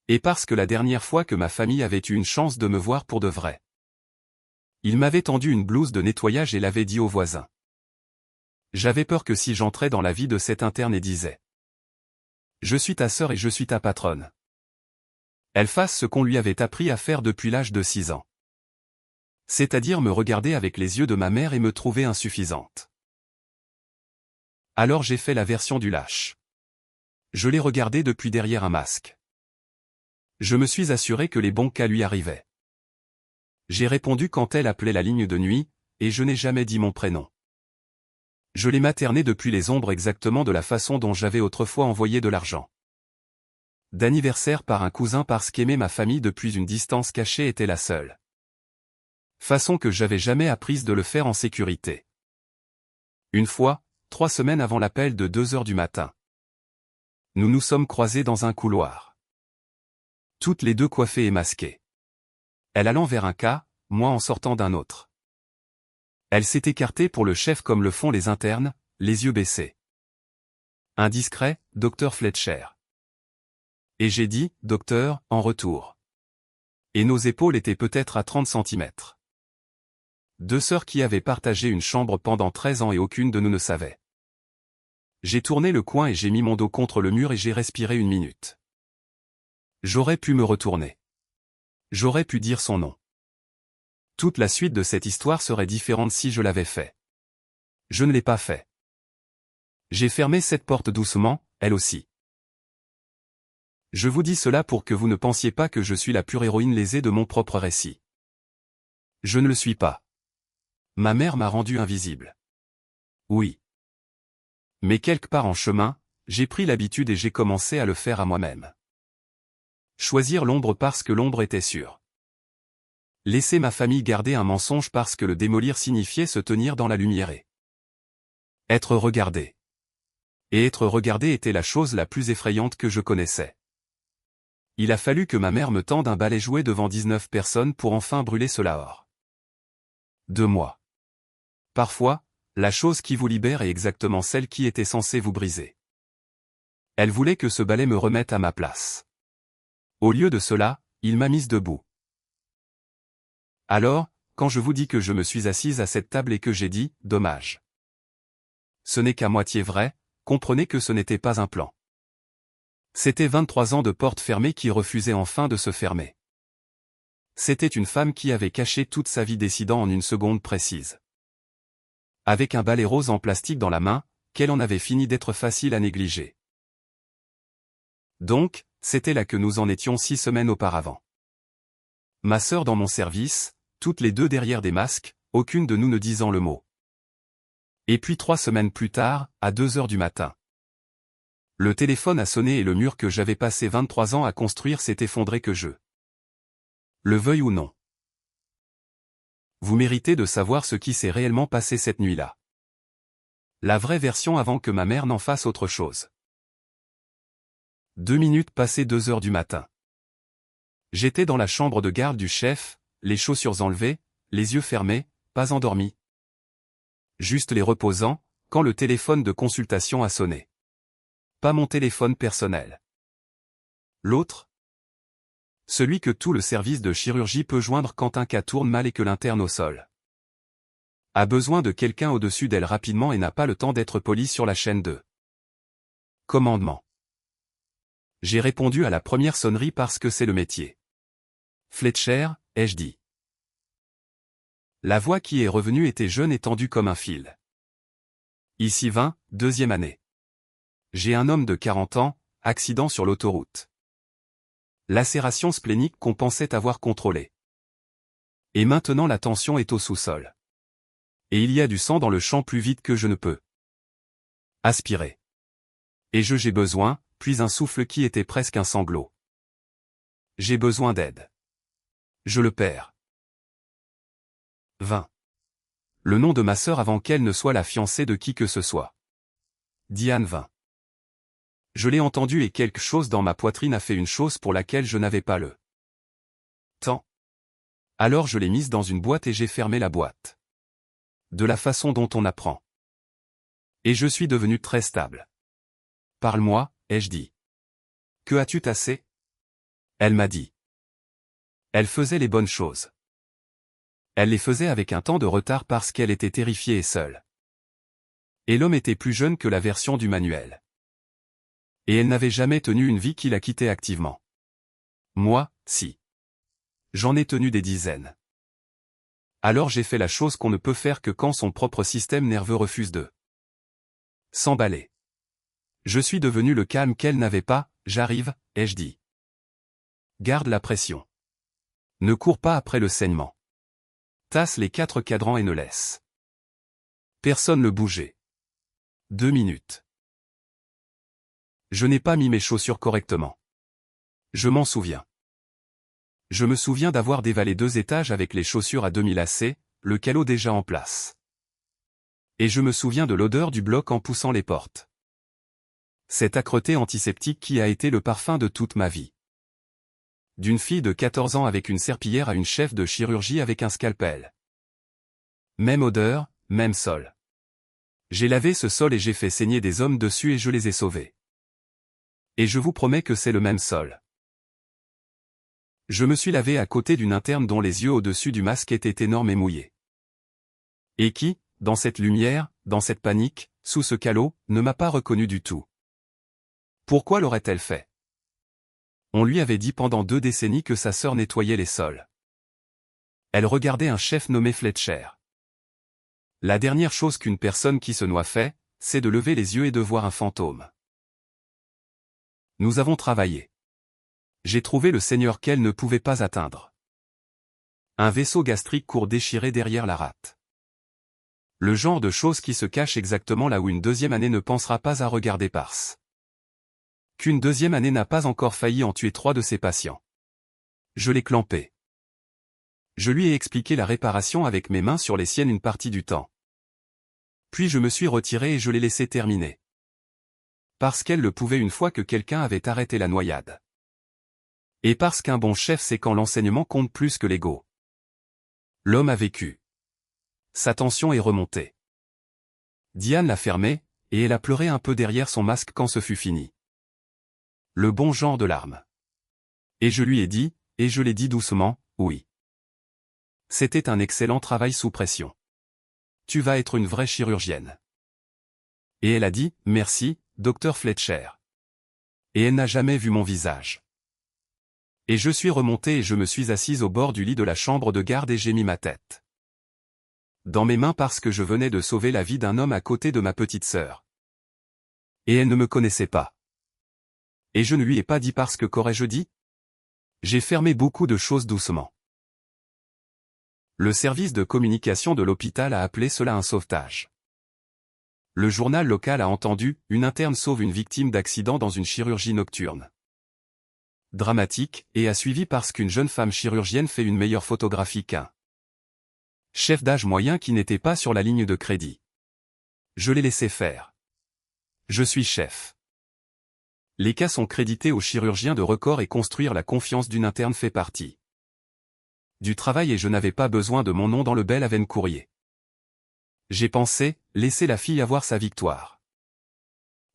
Et parce que la dernière fois que ma famille avait eu une chance de me voir pour de vrai. Il m'avait tendu une blouse de nettoyage et l'avait dit aux voisins. J'avais peur que si j'entrais dans la vie de cette interne et disais « Je suis ta sœur et je suis ta patronne », elle fasse ce qu'on lui avait appris à faire depuis l'âge de 6 ans. C'est-à-dire me regarder avec les yeux de ma mère et me trouver insuffisante. Alors j'ai fait la version du lâche. Je l'ai regardé depuis derrière un masque. Je me suis assuré que les bons cas lui arrivaient. J'ai répondu quand elle appelait la ligne de nuit, et je n'ai jamais dit mon prénom. Je l'ai materné depuis les ombres exactement de la façon dont j'avais autrefois envoyé de l'argent. D'anniversaire par un cousin parce qu'aimer ma famille depuis une distance cachée était la seule façon que j'avais jamais apprise de le faire en sécurité. Une fois, 3 semaines avant l'appel de 2 heures du matin. Nous nous sommes croisés dans un couloir. Toutes les deux coiffées et masquées. Elle allant vers un cas, moi en sortant d'un autre. Elle s'est écartée pour le chef comme le font les internes, les yeux baissés. Indiscret, docteur Fletcher. Et j'ai dit, docteur, en retour. Et nos épaules étaient peut-être à 30 centimètres. 2 sœurs qui avaient partagé une chambre pendant 13 ans et aucune de nous ne savait. J'ai tourné le coin et j'ai mis mon dos contre le mur et j'ai respiré 1 minute. J'aurais pu me retourner. J'aurais pu dire son nom. Toute la suite de cette histoire serait différente si je l'avais fait. Je ne l'ai pas fait. J'ai fermé cette porte doucement, elle aussi. Je vous dis cela pour que vous ne pensiez pas que je suis la pure héroïne lésée de mon propre récit. Je ne le suis pas. Ma mère m'a rendu invisible. Oui. Mais quelque part en chemin, j'ai pris l'habitude et j'ai commencé à le faire à moi-même. Choisir l'ombre parce que l'ombre était sûre. Laisser ma famille garder un mensonge parce que le démolir signifiait se tenir dans la lumière et être regardé. Et être regardé était la chose la plus effrayante que je connaissais. Il a fallu que ma mère me tende un balai joué devant 19 personnes pour enfin brûler ce Lahore. 2 mois. Parfois, la chose qui vous libère est exactement celle qui était censée vous briser. Elle voulait que ce balai me remette à ma place. Au lieu de cela, il m'a mise debout. Alors, quand je vous dis que je me suis assise à cette table et que j'ai dit « dommage ». Ce n'est qu'à moitié vrai, comprenez que ce n'était pas un plan. C'était 23 ans de porte fermée qui refusaient enfin de se fermer. C'était une femme qui avait caché toute sa vie décidant en une seconde précise. Avec un balai rose en plastique dans la main, qu'elle en avait fini d'être facile à négliger. Donc, c'était là que nous en étions 6 semaines auparavant. Ma sœur dans mon service, toutes les deux derrière des masques, aucune de nous ne disant le mot. Et puis 3 semaines plus tard, à 2 heures du matin. Le téléphone a sonné et le mur que j'avais passé 23 ans à construire s'est effondré que je le veuille ou non. Vous méritez de savoir ce qui s'est réellement passé cette nuit-là. La vraie version avant que ma mère n'en fasse autre chose. 2 minutes passées 2 heures du matin. J'étais dans la chambre de garde du chef, les chaussures enlevées, les yeux fermés, pas endormi. Juste les reposant, quand le téléphone de consultation a sonné. Pas mon téléphone personnel. L'autre? Celui que tout le service de chirurgie peut joindre quand un cas tourne mal et que l'interne au sol a besoin de quelqu'un au-dessus d'elle rapidement et n'a pas le temps d'être poli sur la chaîne de commandement. J'ai répondu à la première sonnerie parce que c'est le métier. Fletcher, ai-je dit. La voix qui est revenue était jeune et tendue comme un fil. Ici 20, 2e année. J'ai un homme de 40 ans, accident sur l'autoroute. Lacération splénique qu'on pensait avoir contrôlée. Et maintenant la tension est au sous-sol. Et il y a du sang dans le champ plus vite que je ne peux aspirer. Et j'ai besoin, puis un souffle qui était presque un sanglot. J'ai besoin d'aide. Je le perds. 20. Le nom de ma sœur avant qu'elle ne soit la fiancée de qui que ce soit. Diane 20. Je l'ai entendu et quelque chose dans ma poitrine a fait une chose pour laquelle je n'avais pas le temps. Alors je l'ai mise dans une boîte et j'ai fermé la boîte. De la façon dont on apprend. Et je suis devenu très stable. Parle-moi, ai-je dit. Que as-tu tassé? Elle m'a dit. Elle faisait les bonnes choses. Elle les faisait avec un temps de retard parce qu'elle était terrifiée et seule. Et l'homme était plus jeune que la version du manuel. Et elle n'avait jamais tenu une vie qui la quittait activement. Moi, si. J'en ai tenu des dizaines. Alors j'ai fait la chose qu'on ne peut faire que quand son propre système nerveux refuse de s'emballer. Je suis devenu le calme qu'elle n'avait pas, j'arrive, ai-je dit. Garde la pression. Ne cours pas après le saignement. Tasse les 4 cadrans et ne laisse personne le bouger. 2 minutes. Je n'ai pas mis mes chaussures correctement. Je m'en souviens. Je me souviens d'avoir dévalé 2 étages avec les chaussures à demi-lacets, le calot déjà en place. Et je me souviens de l'odeur du bloc en poussant les portes. Cette âcreté antiseptique qui a été le parfum de toute ma vie. D'une fille de 14 ans avec une serpillière à une chef de chirurgie avec un scalpel. Même odeur, même sol. J'ai lavé ce sol et j'ai fait saigner des hommes dessus et je les ai sauvés. Et je vous promets que c'est le même sol. Je me suis lavé à côté d'une interne dont les yeux au-dessus du masque étaient énormes et mouillés. Et qui, dans cette lumière, dans cette panique, sous ce calot, ne m'a pas reconnu du tout. Pourquoi l'aurait-elle fait? On lui avait dit pendant 2 décennies que sa sœur nettoyait les sols. Elle regardait un chef nommé Fletcher. La dernière chose qu'une personne qui se noie fait, c'est de lever les yeux et de voir un fantôme. Nous avons travaillé. J'ai trouvé le Seigneur qu'elle ne pouvait pas atteindre. Un vaisseau gastrique court déchiré derrière la rate. Le genre de choses qui se cache exactement là où une deuxième année ne pensera pas à regarder parce qu'une deuxième année n'a pas encore failli en tuer 3 de ses patients. Je l'ai clampé. Je lui ai expliqué la réparation avec mes mains sur les siennes une partie du temps. Puis je me suis retiré et je l'ai laissé terminer. Parce qu'elle le pouvait une fois que quelqu'un avait arrêté la noyade. Et parce qu'un bon chef sait quand l'enseignement compte plus que l'ego. L'homme a vécu. Sa tension est remontée. Diane l'a fermé, et elle a pleuré un peu derrière son masque quand ce fut fini. Le bon genre de larmes. Et je lui ai dit, et je l'ai dit doucement, oui. C'était un excellent travail sous pression. Tu vas être une vraie chirurgienne. Et elle a dit, merci, docteur Fletcher. Et elle n'a jamais vu mon visage. Et je suis remonté et je me suis assise au bord du lit de la chambre de garde et j'ai mis ma tête dans mes mains parce que je venais de sauver la vie d'un homme à côté de ma petite sœur. Et elle ne me connaissait pas. Et je ne lui ai pas dit parce que qu'aurais-je dit? J'ai fermé beaucoup de choses doucement. Le service de communication de l'hôpital a appelé cela un sauvetage. Le journal local a entendu, une interne sauve une victime d'accident dans une chirurgie nocturne. Dramatique, et a suivi parce qu'une jeune femme chirurgienne fait une meilleure photographie qu'un chef d'âge moyen qui n'était pas sur la ligne de crédit. Je l'ai laissé faire. Je suis chef. Les cas sont crédités aux chirurgiens de record et construire la confiance d'une interne fait partie du travail et je n'avais pas besoin de mon nom dans le Bell-Aven courrier. J'ai pensé, laisser la fille avoir sa victoire.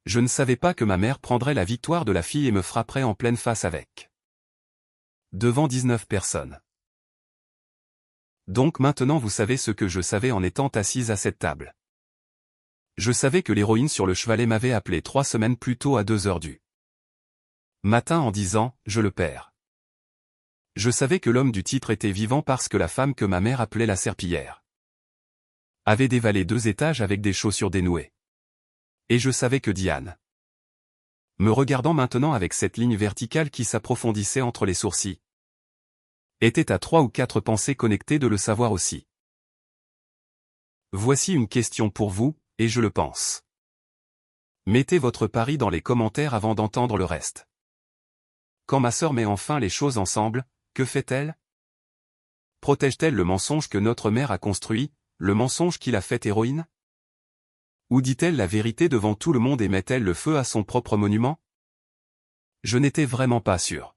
Je ne savais pas que ma mère prendrait la victoire de la fille et me frapperait en pleine face avec. Devant 19 personnes. Donc maintenant vous savez ce que je savais en étant assise à cette table. Je savais que l'héroïne sur le chevalet m'avait appelé 3 semaines plus tôt à 2 heures du matin en disant, je le perds. Je savais que l'homme du titre était vivant parce que la femme que ma mère appelait la serpillière avait dévalé 2 étages avec des chaussures dénouées. Et je savais que Diane, me regardant maintenant avec cette ligne verticale qui s'approfondissait entre les sourcils, était à 3 ou 4 pensées connectées de le savoir aussi. Voici une question pour vous, et je le pense. Mettez votre pari dans les commentaires avant d'entendre le reste. Quand ma sœur met enfin les choses ensemble, que fait-elle? Protège-t-elle le mensonge que notre mère a construit, le mensonge qui l'a fait héroïne? Ou dit-elle la vérité devant tout le monde et met-elle le feu à son propre monument? Je n'étais vraiment pas sûr.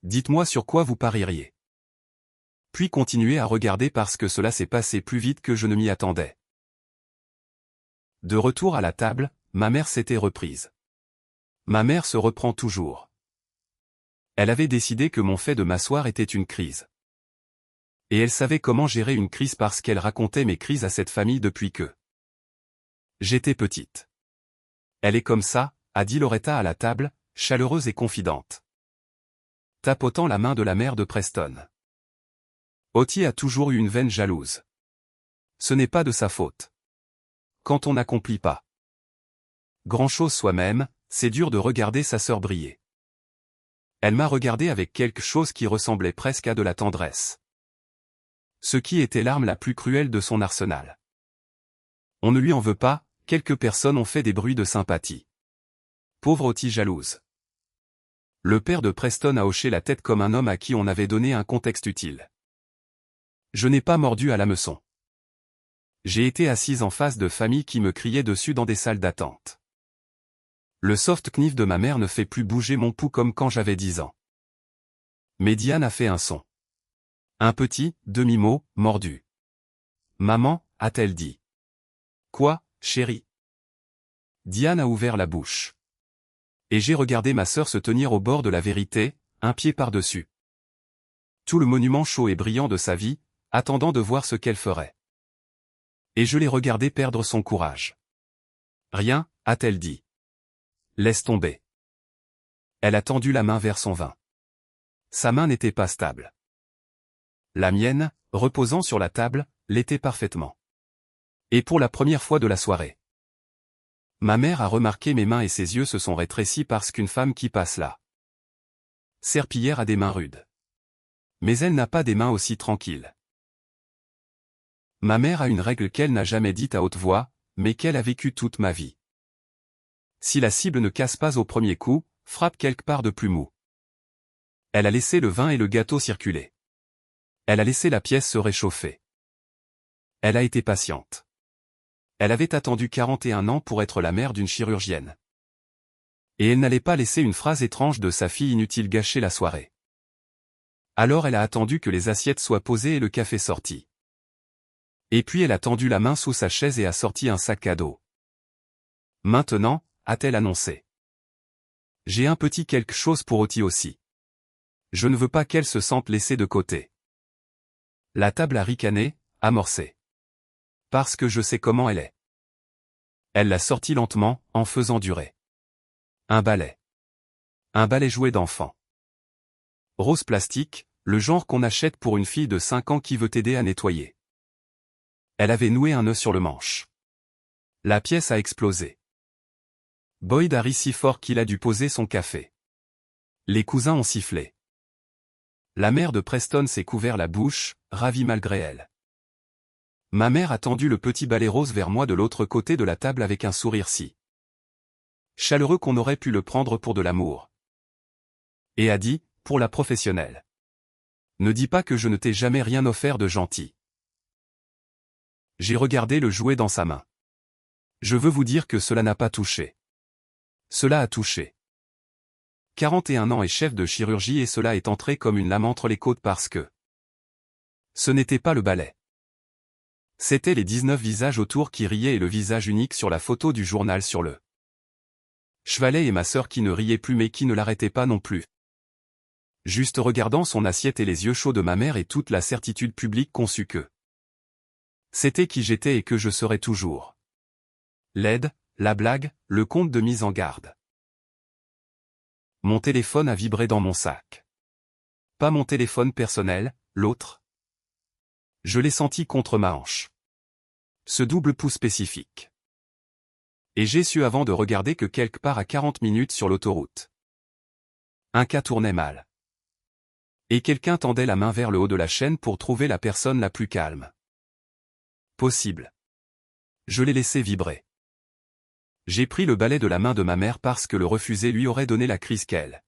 Dites-moi sur quoi vous parieriez. Puis continuez à regarder parce que cela s'est passé plus vite que je ne m'y attendais. De retour à la table, ma mère s'était reprise. Ma mère se reprend toujours. Elle avait décidé que mon fait de m'asseoir était une crise. Et elle savait comment gérer une crise parce qu'elle racontait mes crises à cette famille depuis que j'étais petite. Elle est comme ça, a dit Loretta à la table, chaleureuse et confidente, tapotant la main de la mère de Preston. Ottie a toujours eu une veine jalouse. Ce n'est pas de sa faute. Quand on n'accomplit pas grand-chose soi-même, c'est dur de regarder sa sœur briller. Elle m'a regardé avec quelque chose qui ressemblait presque à de la tendresse. Ce qui était l'arme la plus cruelle de son arsenal. On ne lui en veut pas, quelques personnes ont fait des bruits de sympathie. Pauvre Ottie jalouse. Le père de Preston a hoché la tête comme un homme à qui on avait donné un contexte utile. Je n'ai pas mordu à l'hameçon. J'ai été assise en face de familles qui me criaient dessus dans des salles d'attente. Le soft knife de ma mère ne fait plus bouger mon pouls comme quand j'avais 10 ans. Mais Diane a fait un son. Un petit, demi-mot, mordu. Maman, a-t-elle dit. Quoi, chérie? Diane a ouvert la bouche. Et j'ai regardé ma sœur se tenir au bord de la vérité, un pied par-dessus. Tout le monument chaud et brillant de sa vie, attendant de voir ce qu'elle ferait. Et je l'ai regardée perdre son courage. Rien, a-t-elle dit. Laisse tomber. Elle a tendu la main vers son vin. Sa main n'était pas stable. La mienne, reposant sur la table, l'était parfaitement. Et pour la première fois de la soirée. Ma mère a remarqué mes mains et ses yeux se sont rétrécis parce qu'une femme qui passe là. Serpillière a des mains rudes. Mais elle n'a pas des mains aussi tranquilles. Ma mère a une règle qu'elle n'a jamais dite à haute voix, mais qu'elle a vécue toute ma vie. Si la cible ne casse pas au premier coup, frappe quelque part de plus mou. Elle a laissé le vin et le gâteau circuler. Elle a laissé la pièce se réchauffer. Elle a été patiente. Elle avait attendu 41 ans pour être la mère d'une chirurgienne. Et elle n'allait pas laisser une phrase étrange de sa fille inutile gâcher la soirée. Alors elle a attendu que les assiettes soient posées et le café sorti. Et puis elle a tendu la main sous sa chaise et a sorti un sac à dos. Maintenant, a-t-elle annoncé. J'ai un petit quelque chose pour Ottie aussi. Je ne veux pas qu'elle se sente laissée de côté. La table a ricané, amorcé. Parce que je sais comment elle est. Elle l'a sorti lentement, en faisant durer. Un balai. Un balai jouet d'enfant. Rose plastique, le genre qu'on achète pour une fille de 5 ans qui veut t'aider à nettoyer. Elle avait noué un nœud sur le manche. La pièce a explosé. Boyd a ri si fort qu'il a dû poser son café. Les cousins ont sifflé. La mère de Preston s'est couvert la bouche, ravie malgré elle. Ma mère a tendu le petit balai rose vers moi de l'autre côté de la table avec un sourire si chaleureux qu'on aurait pu le prendre pour de l'amour. Et a dit, pour la professionnelle. Ne dis pas que je ne t'ai jamais rien offert de gentil. J'ai regardé le jouet dans sa main. Je veux vous dire que cela n'a pas touché. Cela a touché. 41 ans et chef de chirurgie et cela est entré comme une lame entre les côtes parce que ce n'était pas le balai. C'étaient les 19 visages autour qui riaient et le visage unique sur la photo du journal sur le chevalet et ma sœur qui ne riait plus mais qui ne l'arrêtait pas non plus. Juste regardant son assiette et les yeux chauds de ma mère et toute la certitude publique conçue que c'était qui j'étais et que je serais toujours. L'aide, la blague, le compte de mise en garde. Mon téléphone a vibré dans mon sac. Pas mon téléphone personnel, l'autre. Je l'ai senti contre ma hanche. Ce double pouce spécifique. Et j'ai su avant de regarder que quelque part à 40 minutes sur l'autoroute. Un cas tournait mal. Et quelqu'un tendait la main vers le haut de la chaîne pour trouver la personne la plus calme possible. Je l'ai laissé vibrer. J'ai pris le balai de la main de ma mère parce que le refuser lui aurait donné la crise qu'elle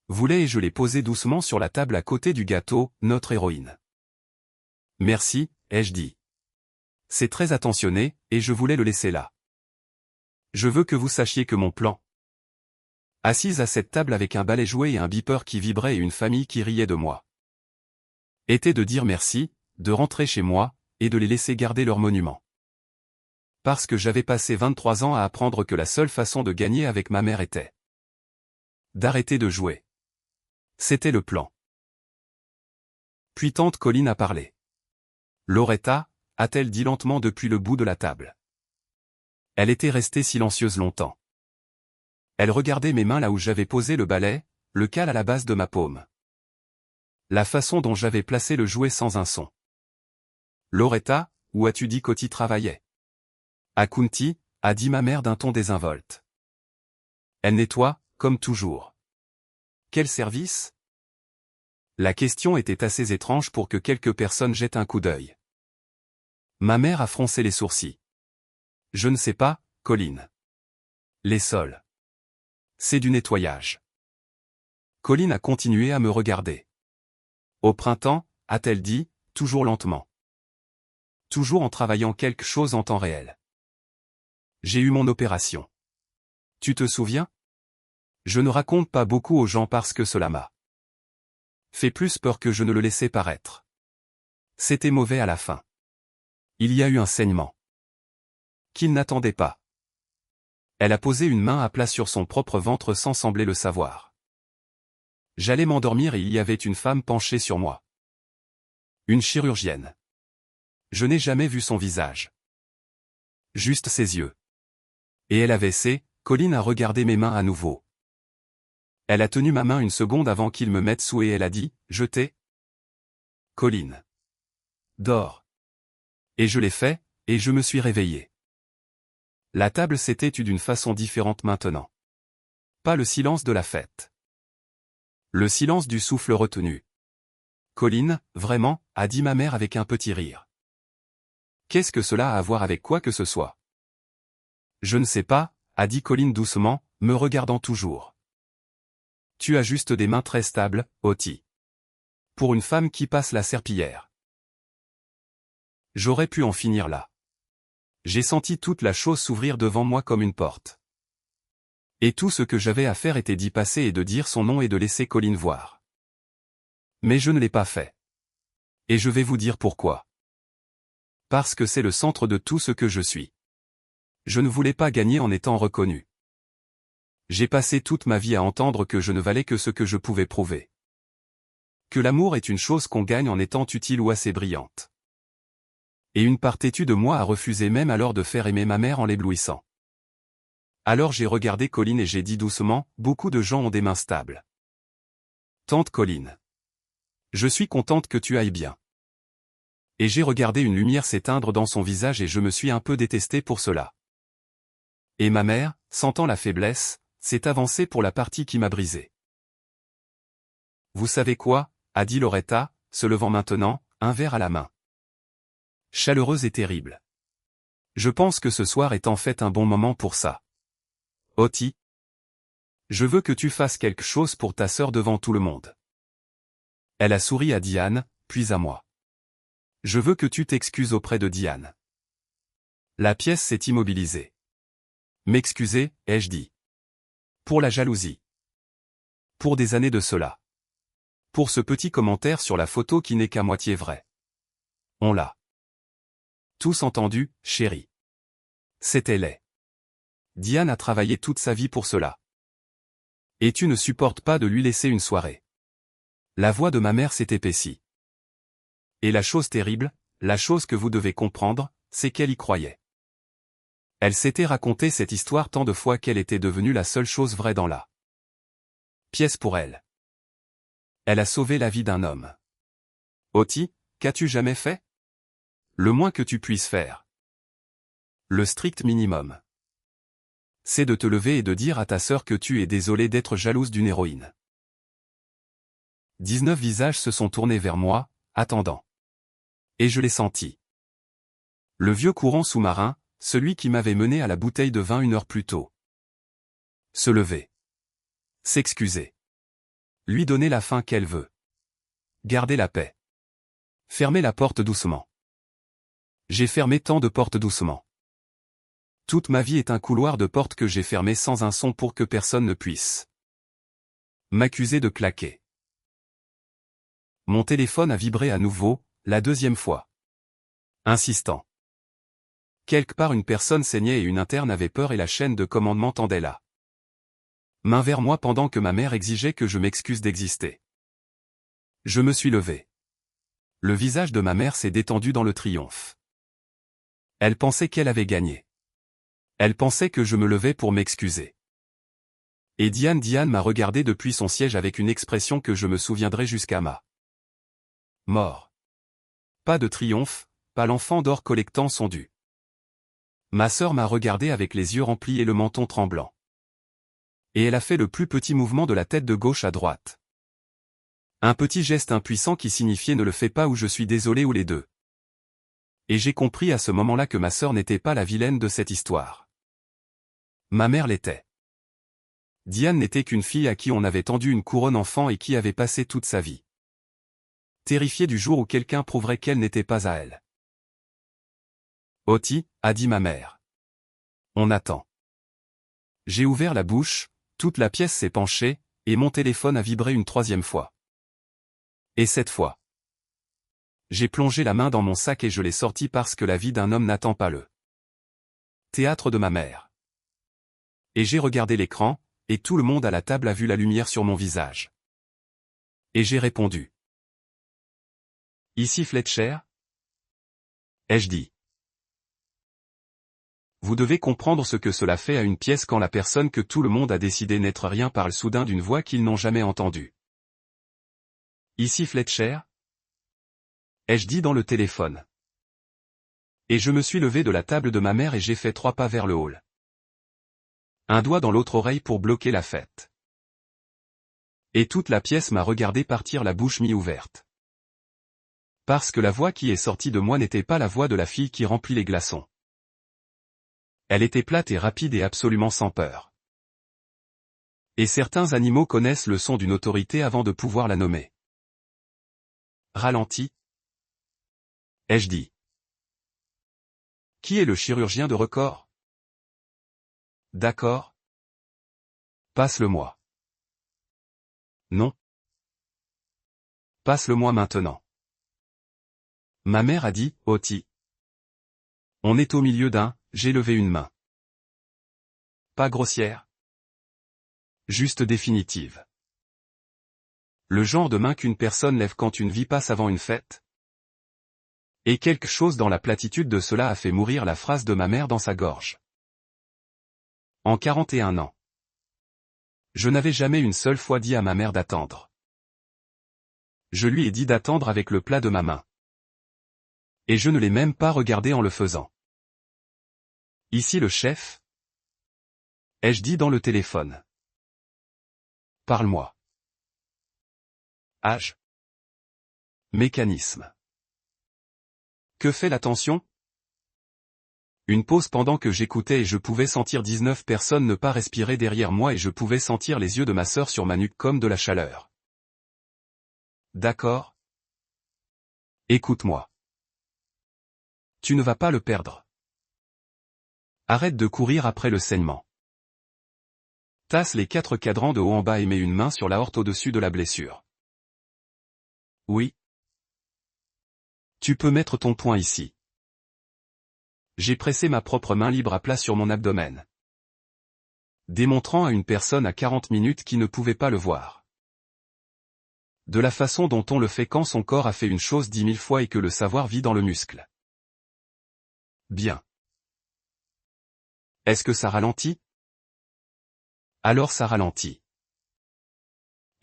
voulait et je l'ai posé doucement sur la table à côté du gâteau, notre héroïne. Merci, ai-je dit. C'est très attentionné, et je voulais le laisser là. Je veux que vous sachiez que mon plan Assise à cette table avec un balai joué et un beeper qui vibrait et une famille qui riait de moi. Était de dire merci, de rentrer chez moi, et de les laisser garder leur monument. Parce que j'avais passé 23 ans à apprendre que la seule façon de gagner avec ma mère était d'arrêter de jouer. C'était le plan. Puis tante Colline a parlé. Loretta, a-t-elle dit lentement depuis le bout de la table. Elle était restée silencieuse longtemps. Elle regardait mes mains là où j'avais posé le balai, le cal à la base de ma paume. La façon dont j'avais placé le jouet sans un son. Loretta, où as-tu dit qu'Oti travaillait? À Kunti, a dit ma mère d'un ton désinvolte. Elle nettoie, comme toujours. Quel service? La question était assez étrange pour que quelques personnes jettent un coup d'œil. Ma mère a froncé les sourcils. Je ne sais pas, Colline. Les sols. C'est du nettoyage. Colline a continué à me regarder. Au printemps, a-t-elle dit, toujours lentement. Toujours en travaillant quelque chose en temps réel. J'ai eu mon opération. Tu te souviens? Je ne raconte pas beaucoup aux gens parce que cela m'a fait plus peur que je ne le laissais paraître. C'était mauvais à la fin. Il y a eu un saignement. Qu'il n'attendait pas. Elle a posé une main à plat sur son propre ventre sans sembler le savoir. J'allais m'endormir et il y avait une femme penchée sur moi. Une chirurgienne. Je n'ai jamais vu son visage. Juste ses yeux. Et elle avait Colline a regardé mes mains à nouveau. Elle a tenu ma main une seconde avant qu'il me mette sous et elle a dit, je t'ai. Colline. Dors. Et je l'ai fait, et je me suis réveillé. La table s'était tue d'une façon différente maintenant. Pas le silence de la fête. Le silence du souffle retenu. Colline, vraiment, a dit ma mère avec un petit rire. Qu'est-ce que cela a à voir avec quoi que ce soit? Je ne sais pas, a dit Colline doucement, me regardant toujours. Tu as juste des mains très stables, Oti. Pour une femme qui passe la serpillière. J'aurais pu en finir là. J'ai senti toute la chose s'ouvrir devant moi comme une porte. Et tout ce que j'avais à faire était d'y passer et de dire son nom et de laisser Colline voir. Mais je ne l'ai pas fait. Et je vais vous dire pourquoi. Parce que c'est le centre de tout ce que je suis. Je ne voulais pas gagner en étant reconnu. J'ai passé toute ma vie à entendre que je ne valais que ce que je pouvais prouver. Que l'amour est une chose qu'on gagne en étant utile ou assez brillante. Et une part têtue de moi a refusé même alors de faire aimer ma mère en l'éblouissant. Alors j'ai regardé Colline et j'ai dit doucement, beaucoup de gens ont des mains stables. Tante Colline. Je suis contente que tu ailles bien. Et j'ai regardé une lumière s'éteindre dans son visage et je me suis un peu détesté pour cela. Et ma mère, sentant la faiblesse, s'est avancée pour la partie qui m'a brisé. Vous savez quoi, a dit Loretta, se levant maintenant, un verre à la main. Chaleureuse et terrible. Je pense que ce soir est en fait un bon moment pour ça. Oti. Je veux que tu fasses quelque chose pour ta sœur devant tout le monde. Elle a souri à Diane, puis à moi. Je veux que tu t'excuses auprès de Diane. La pièce s'est immobilisée. M'excuser, ai-je dit. Pour la jalousie. Pour des années de cela. Pour ce petit commentaire sur la photo qui n'est qu'à moitié vrai. On l'a tous entendu, chérie. C'était laid. Diane a travaillé toute sa vie pour cela. Et tu ne supportes pas de lui laisser une soirée. La voix de ma mère s'est épaissie. Et la chose terrible, la chose que vous devez comprendre, c'est qu'elle y croyait. Elle s'était raconté cette histoire tant de fois qu'elle était devenue la seule chose vraie dans la pièce pour elle. Elle a sauvé la vie d'un homme. Oti, qu'as-tu jamais fait? Le moins que tu puisses faire. Le strict minimum. C'est de te lever et de dire à ta sœur que tu es désolé d'être jalouse d'une héroïne. 19 visages se sont tournés vers moi, attendant. Et je l'ai senti. Le vieux courant sous-marin, celui qui m'avait mené à la bouteille de vin 1 heure plus tôt. Se lever. S'excuser. Lui donner la fin qu'elle veut. Garder la paix. Fermer la porte doucement. J'ai fermé tant de portes doucement. Toute ma vie est un couloir de portes que j'ai fermé sans un son pour que personne ne puisse M'accuser de claquer. Mon téléphone a vibré à nouveau, la deuxième fois. Insistant. Quelque part une personne saignait et une interne avait peur et la chaîne de commandement tendait là. Main vers moi pendant que ma mère exigeait que je m'excuse d'exister. Je me suis levé. Le visage de ma mère s'est détendu dans le triomphe. Elle pensait qu'elle avait gagné. Elle pensait que je me levais pour m'excuser. Et Diane m'a regardé depuis son siège avec une expression que je me souviendrai jusqu'à ma mort. Pas de triomphe, pas l'enfant d'or collectant son dû. Ma sœur m'a regardé avec les yeux remplis et le menton tremblant. Et elle a fait le plus petit mouvement de la tête de gauche à droite. Un petit geste impuissant qui signifiait ne le fais pas ou je suis désolé ou les deux. Et j'ai compris à ce moment-là que ma sœur n'était pas la vilaine de cette histoire. Ma mère l'était. Diane n'était qu'une fille à qui on avait tendu une couronne enfant et qui avait passé toute sa vie terrifiée du jour où quelqu'un prouverait qu'elle n'était pas à elle. Oti, a dit ma mère. On attend. J'ai ouvert la bouche, toute la pièce s'est penchée, et mon téléphone a vibré une troisième fois. Et cette fois, j'ai plongé la main dans mon sac et je l'ai sorti parce que la vie d'un homme n'attend pas le théâtre de ma mère. Et j'ai regardé l'écran, et tout le monde à la table a vu la lumière sur mon visage. Et j'ai répondu. Ici Fletcher? Ai-je dit. Vous devez comprendre ce que cela fait à une pièce quand la personne que tout le monde a décidé n'être rien parle soudain d'une voix qu'ils n'ont jamais entendue. Ici Fletcher? Ai-je dit dans le téléphone. Et je me suis levé de la table de ma mère et j'ai fait 3 pas vers le hall. Un doigt dans l'autre oreille pour bloquer la fête. Et toute la pièce m'a regardé partir la bouche mi-ouverte. Parce que la voix qui est sortie de moi n'était pas la voix de la fille qui remplit les glaçons. Elle était plate et rapide et absolument sans peur. Et certains animaux connaissent le son d'une autorité avant de pouvoir la nommer. Ralenti. Ai-je dit. Qui est le chirurgien de record? D'accord. Passe-le-moi. Non. Passe-le-moi maintenant. Ma mère a dit, Oti. On est au milieu d'un, j'ai levé une main. Pas grossière. Juste définitive. Le genre de main qu'une personne lève quand une vie passe avant une fête. Et quelque chose dans la platitude de cela a fait mourir la phrase de ma mère dans sa gorge. En 41 ans. Je n'avais jamais une seule fois dit à ma mère d'attendre. Je lui ai dit d'attendre avec le plat de ma main. Et je ne l'ai même pas regardé en le faisant. Ici le chef? Ai-je dit dans le téléphone. Parle-moi. Âge. Mécanisme. Que fait la tension? Une pause pendant que j'écoutais et je pouvais sentir 19 personnes ne pas respirer derrière moi et je pouvais sentir les yeux de ma sœur sur ma nuque comme de la chaleur. D'accord. Écoute-moi. Tu ne vas pas le perdre. Arrête de courir après le saignement. Tasse les 4 cadrans de haut en bas et mets une main sur l'aorte au-dessus de la blessure. Oui. Tu peux mettre ton poing ici. J'ai pressé ma propre main libre à plat sur mon abdomen. Démontrant à une personne à 40 minutes qui ne pouvait pas le voir. De la façon dont on le fait quand son corps a fait une chose 10 000 fois et que le savoir vit dans le muscle. Bien. Est-ce que ça ralentit? Alors ça ralentit.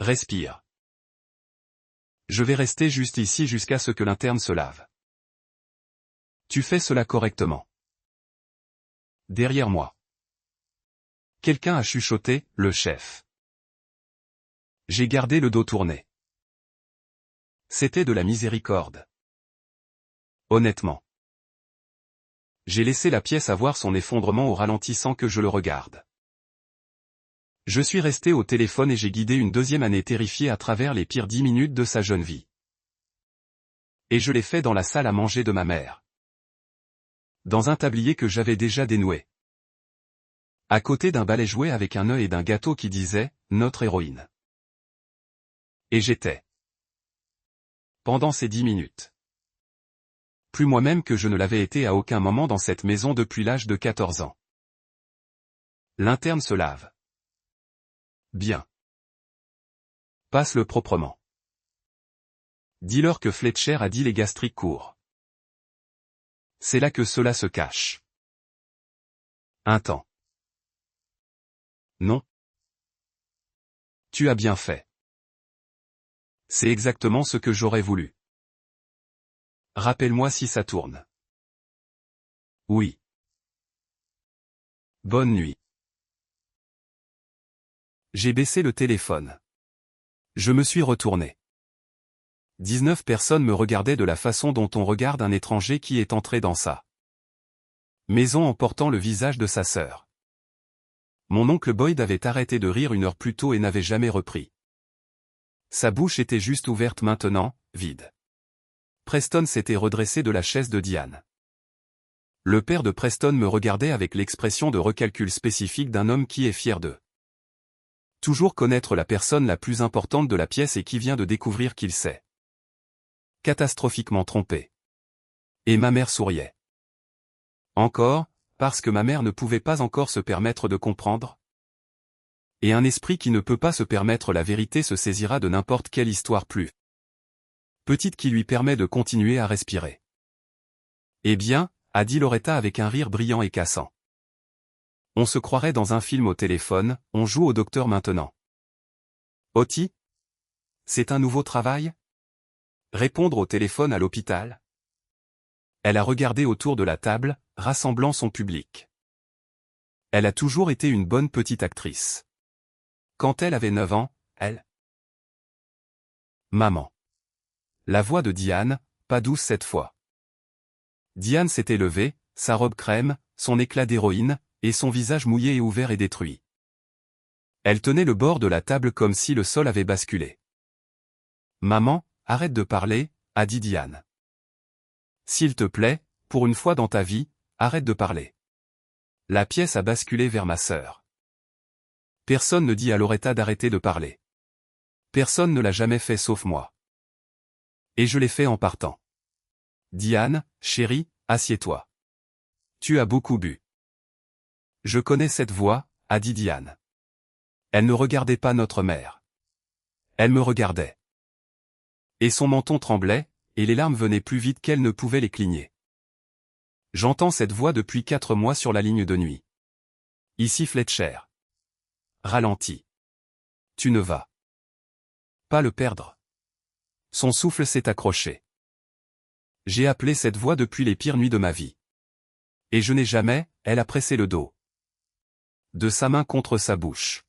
Respire. Je vais rester juste ici jusqu'à ce que l'interne se lave. Tu fais cela correctement. Derrière moi. Quelqu'un a chuchoté, le chef. J'ai gardé le dos tourné. C'était de la miséricorde. Honnêtement. J'ai laissé la pièce avoir son effondrement au ralenti sans que je le regarde. Je suis resté au téléphone et j'ai guidé une deuxième année terrifiée à travers les pires 10 minutes de sa jeune vie. Et je l'ai fait dans la salle à manger de ma mère. Dans un tablier que j'avais déjà dénoué. À côté d'un balai jouet avec un œil et d'un gâteau qui disait « Notre héroïne ». Et j'étais. Pendant ces 10 minutes. Plus moi-même que je ne l'avais été à aucun moment dans cette maison depuis l'âge de 14 ans. L'interne se lave. Bien. Passe-le proprement. Dis-leur que Fletcher a dit les gastriques courts. C'est là que cela se cache. Un temps. Non. Tu as bien fait. C'est exactement ce que j'aurais voulu. Rappelle-moi si ça tourne. Oui. Bonne nuit. J'ai baissé le téléphone. Je me suis retourné. 19 personnes me regardaient de la façon dont on regarde un étranger qui est entré dans sa maison en portant le visage de sa sœur. Mon oncle Boyd avait arrêté de rire une heure plus tôt et n'avait jamais repris. Sa bouche était juste ouverte maintenant, vide. Preston s'était redressé de la chaise de Diane. Le père de Preston me regardait avec l'expression de recalcul spécifique d'un homme qui est fier d'eux. Toujours connaître la personne la plus importante de la pièce et qui vient de découvrir qu'il s'est catastrophiquement trompé. Et ma mère souriait. Encore, parce que ma mère ne pouvait pas encore se permettre de comprendre. Et un esprit qui ne peut pas se permettre la vérité se saisira de n'importe quelle histoire plus petite qui lui permet de continuer à respirer. Eh bien, a dit Loretta avec un rire brillant et cassant. On se croirait dans un film au téléphone, on joue au docteur maintenant. Oti? C'est un nouveau travail? Répondre au téléphone à l'hôpital? Elle a regardé autour de la table, rassemblant son public. Elle a toujours été une bonne petite actrice. Quand elle avait 9 ans, elle... Maman. La voix de Diane, pas douce cette fois. Diane s'était levée, sa robe crème, son éclat d'héroïne, et son visage mouillé et ouvert et détruit. Elle tenait le bord de la table comme si le sol avait basculé. Maman, arrête de parler, a dit Diane. S'il te plaît, pour une fois dans ta vie, arrête de parler. La pièce a basculé vers ma sœur. Personne ne dit à Loretta d'arrêter de parler. Personne ne l'a jamais fait sauf moi. Et je l'ai fait en partant. Diane, chérie, assieds-toi. Tu as beaucoup bu. Je connais cette voix, a dit Diane. Elle ne regardait pas notre mère. Elle me regardait. Et son menton tremblait, et les larmes venaient plus vite qu'elle ne pouvait les cligner. J'entends cette voix depuis 4 mois sur la ligne de nuit. Ici Fletcher. Ralentis. Tu ne vas pas le perdre. Son souffle s'est accroché. J'ai appelé cette voix depuis les pires nuits de ma vie. Et je n'ai jamais, elle a pressé le dos de sa main contre sa bouche.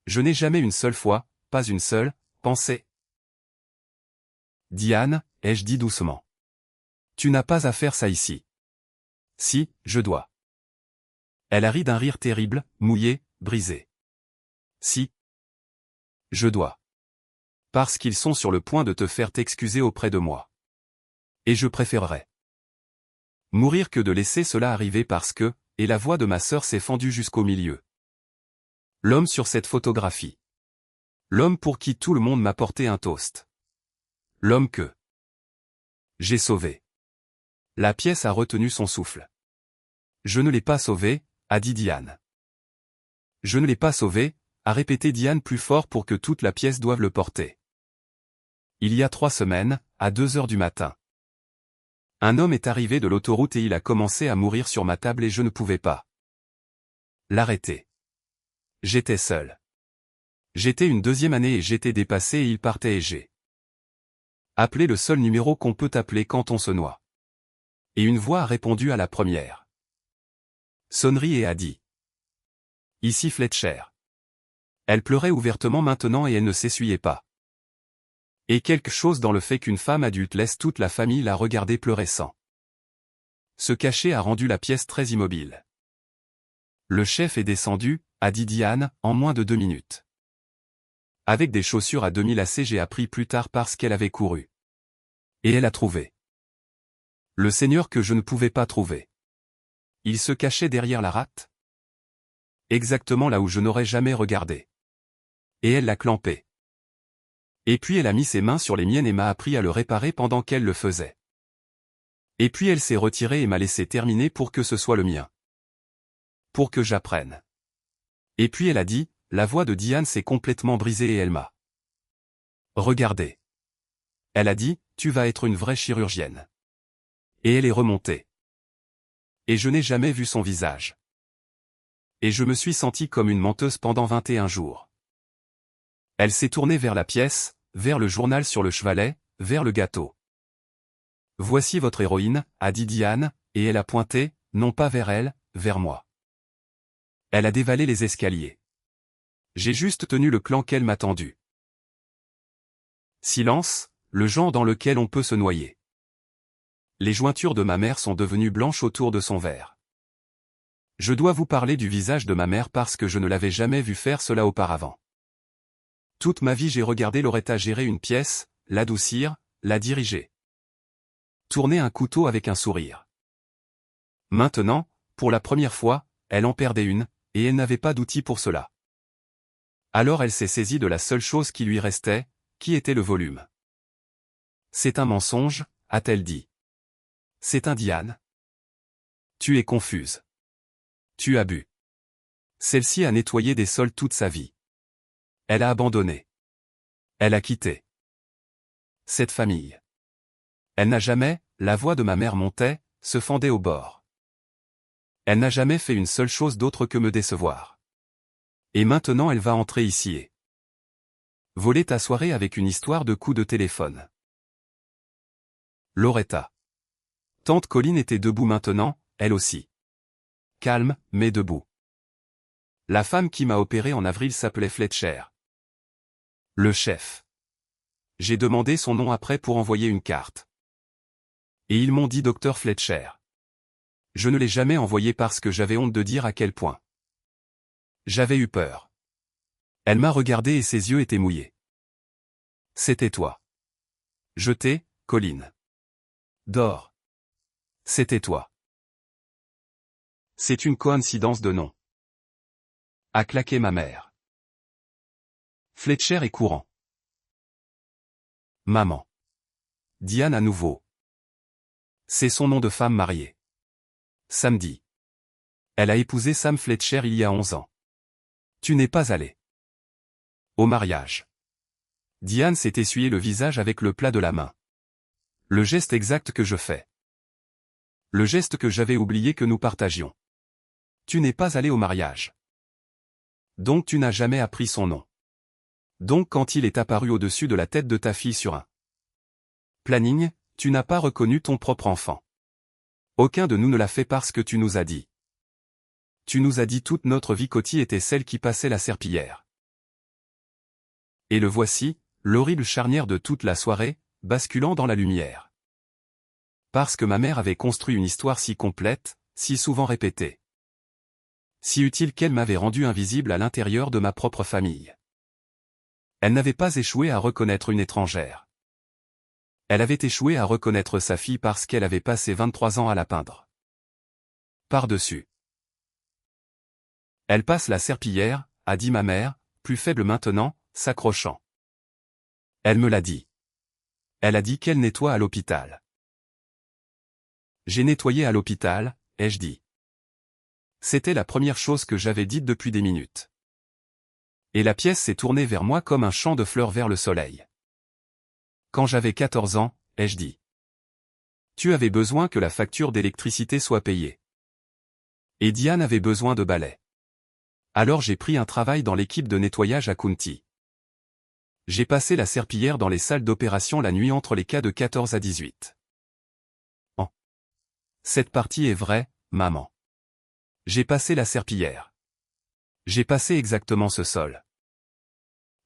Je n'ai jamais une seule fois, pas une seule, pensé. Diane, ai-je dit doucement. Tu n'as pas à faire ça ici. Si, je dois. Elle a ri d'un rire terrible, mouillé, brisé. Si. Je dois. Parce qu'ils sont sur le point de te faire t'excuser auprès de moi. Et je préférerais mourir que de laisser cela arriver parce que, et la voix de ma sœur s'est fendue jusqu'au milieu. L'homme sur cette photographie. L'homme pour qui tout le monde m'a porté un toast. L'homme que j'ai sauvé. La pièce a retenu son souffle. Je ne l'ai pas sauvé, a dit Diane. Je ne l'ai pas sauvé, a répété Diane plus fort pour que toute la pièce doive le porter. Il y a 3 semaines, à 2 heures du matin. Un homme est arrivé de l'autoroute et il a commencé à mourir sur ma table et je ne pouvais pas l'arrêter. J'étais seul. J'étais une 2e année et j'étais dépassé et il partait et j'ai appelé le seul numéro qu'on peut appeler quand on se noie. Et une voix a répondu à la première sonnerie et a dit. Ici Fletcher. Elle pleurait ouvertement maintenant et elle ne s'essuyait pas. Et quelque chose dans le fait qu'une femme adulte laisse toute la famille la regarder pleurer sans se cacher a rendu la pièce très immobile. Le chef est descendu, a dit Diane, en moins de 2 minutes. Avec des chaussures à demi lacées j'ai appris plus tard parce qu'elle avait couru. Et elle a trouvé le Seigneur que je ne pouvais pas trouver. Il se cachait derrière la rate. Exactement là où je n'aurais jamais regardé. Et elle l'a clampé. Et puis elle a mis ses mains sur les miennes et m'a appris à le réparer pendant qu'elle le faisait. Et puis elle s'est retirée et m'a laissé terminer pour que ce soit le mien. Pour que j'apprenne. Et puis elle a dit, la voix de Diane s'est complètement brisée et elle m'a regardé. Elle a dit, tu vas être une vraie chirurgienne. Et elle est remontée. Et je n'ai jamais vu son visage. Et je me suis senti comme une menteuse pendant 21 jours. Elle s'est tournée vers la pièce, vers le journal sur le chevalet, vers le gâteau. Voici votre héroïne, a dit Diane, et elle a pointé, non pas vers elle, vers moi. Elle a dévalé les escaliers. J'ai juste tenu le clan qu'elle m'a tendu. Silence, le genre dans lequel on peut se noyer. Les jointures de ma mère sont devenues blanches autour de son verre. Je dois vous parler du visage de ma mère parce que je ne l'avais jamais vu faire cela auparavant. Toute ma vie j'ai regardé Loretta gérer une pièce, l'adoucir, la diriger. Tourner un couteau avec un sourire. Maintenant, pour la première fois, elle en perdait une, et elle n'avait pas d'outil pour cela. Alors elle s'est saisie de la seule chose qui lui restait, qui était le volume. C'est un mensonge, a-t-elle dit. C'est un Diane. Tu es confuse. Tu as bu. Celle-ci a nettoyé des sols toute sa vie. Elle a abandonné. Elle a quitté cette famille. Elle n'a jamais, la voix de ma mère montait, se fendait au bord. Elle n'a jamais fait une seule chose d'autre que me décevoir. Et maintenant elle va entrer ici et voler ta soirée avec une histoire de coup de téléphone. Loretta. Tante Colline était debout maintenant, elle aussi. Calme, mais debout. La femme qui m'a opéré en avril s'appelait Fletcher. Le chef. J'ai demandé son nom après pour envoyer une carte. Et ils m'ont dit Dr Fletcher. Je ne l'ai jamais envoyé parce que j'avais honte de dire à quel point. J'avais eu peur. Elle m'a regardé et ses yeux étaient mouillés. C'était toi. Je t'ai, Colline. Dors. C'était toi. C'est une coïncidence de nom. A claqué ma mère. Fletcher est courant. Maman. Diane à nouveau. C'est son nom de femme mariée. Samedi. Elle a épousé Sam Fletcher il y a 11 ans. Tu n'es pas allé au mariage. Diane s'est essuyé le visage avec le plat de la main. Le geste exact que je fais. Le geste que j'avais oublié que nous partagions. Tu n'es pas allé au mariage. Donc tu n'as jamais appris son nom. Donc quand il est apparu au-dessus de la tête de ta fille sur un planning, tu n'as pas reconnu ton propre enfant. Aucun de nous ne l'a fait parce que tu nous as dit. Tu nous as dit toute notre vie qu'Ottie était celle qui passait la serpillière. Et le voici, l'horrible charnière de toute la soirée, basculant dans la lumière. Parce que ma mère avait construit une histoire si complète, si souvent répétée. Si utile qu'elle m'avait rendu invisible à l'intérieur de ma propre famille. Elle n'avait pas échoué à reconnaître une étrangère. Elle avait échoué à reconnaître sa fille parce qu'elle avait passé 23 ans à la peindre. Par-dessus. Elle passe la serpillière, a dit ma mère, plus faible maintenant, s'accrochant. Elle me l'a dit. Elle a dit qu'elle nettoie à l'hôpital. J'ai nettoyé à l'hôpital, ai-je dit. C'était la première chose que j'avais dite depuis des minutes. Et la pièce s'est tournée vers moi comme un champ de fleurs vers le soleil. Quand j'avais 14 ans, ai-je dit. Tu avais besoin que la facture d'électricité soit payée. Et Diane avait besoin de balai. Alors j'ai pris un travail dans l'équipe de nettoyage à County. J'ai passé la serpillière dans les salles d'opération la nuit entre les cas de 14 à 18. Cette partie est vraie, maman. J'ai passé la serpillière. J'ai passé exactement ce sol.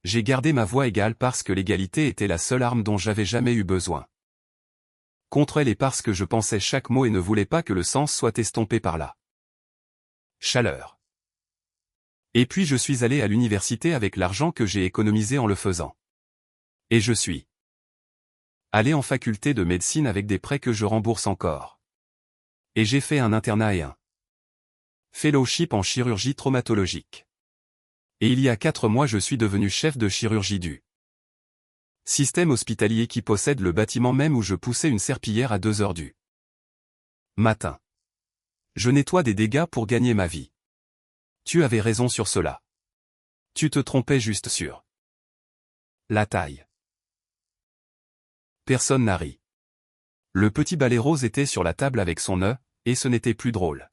J'ai gardé ma voix égale parce que l'égalité était la seule arme dont j'avais jamais eu besoin. Contre elle et parce que je pensais chaque mot et ne voulais pas que le sens soit estompé par la chaleur. Et puis je suis allé à l'université avec l'argent que j'ai économisé en le faisant. Et je suis allé en faculté de médecine avec des prêts que je rembourse encore. Et j'ai fait un internat et un fellowship en chirurgie traumatologique. Et il y a 4 mois je suis devenu chef de chirurgie du Système hospitalier qui possède le bâtiment même où je poussais une serpillière à 2 heures du matin. Je nettoie des dégâts pour gagner ma vie. Tu avais raison sur cela. Tu te trompais juste sur la taille. Personne n'a ri. Le petit balai rose était sur la table avec son œuf, et ce n'était plus drôle.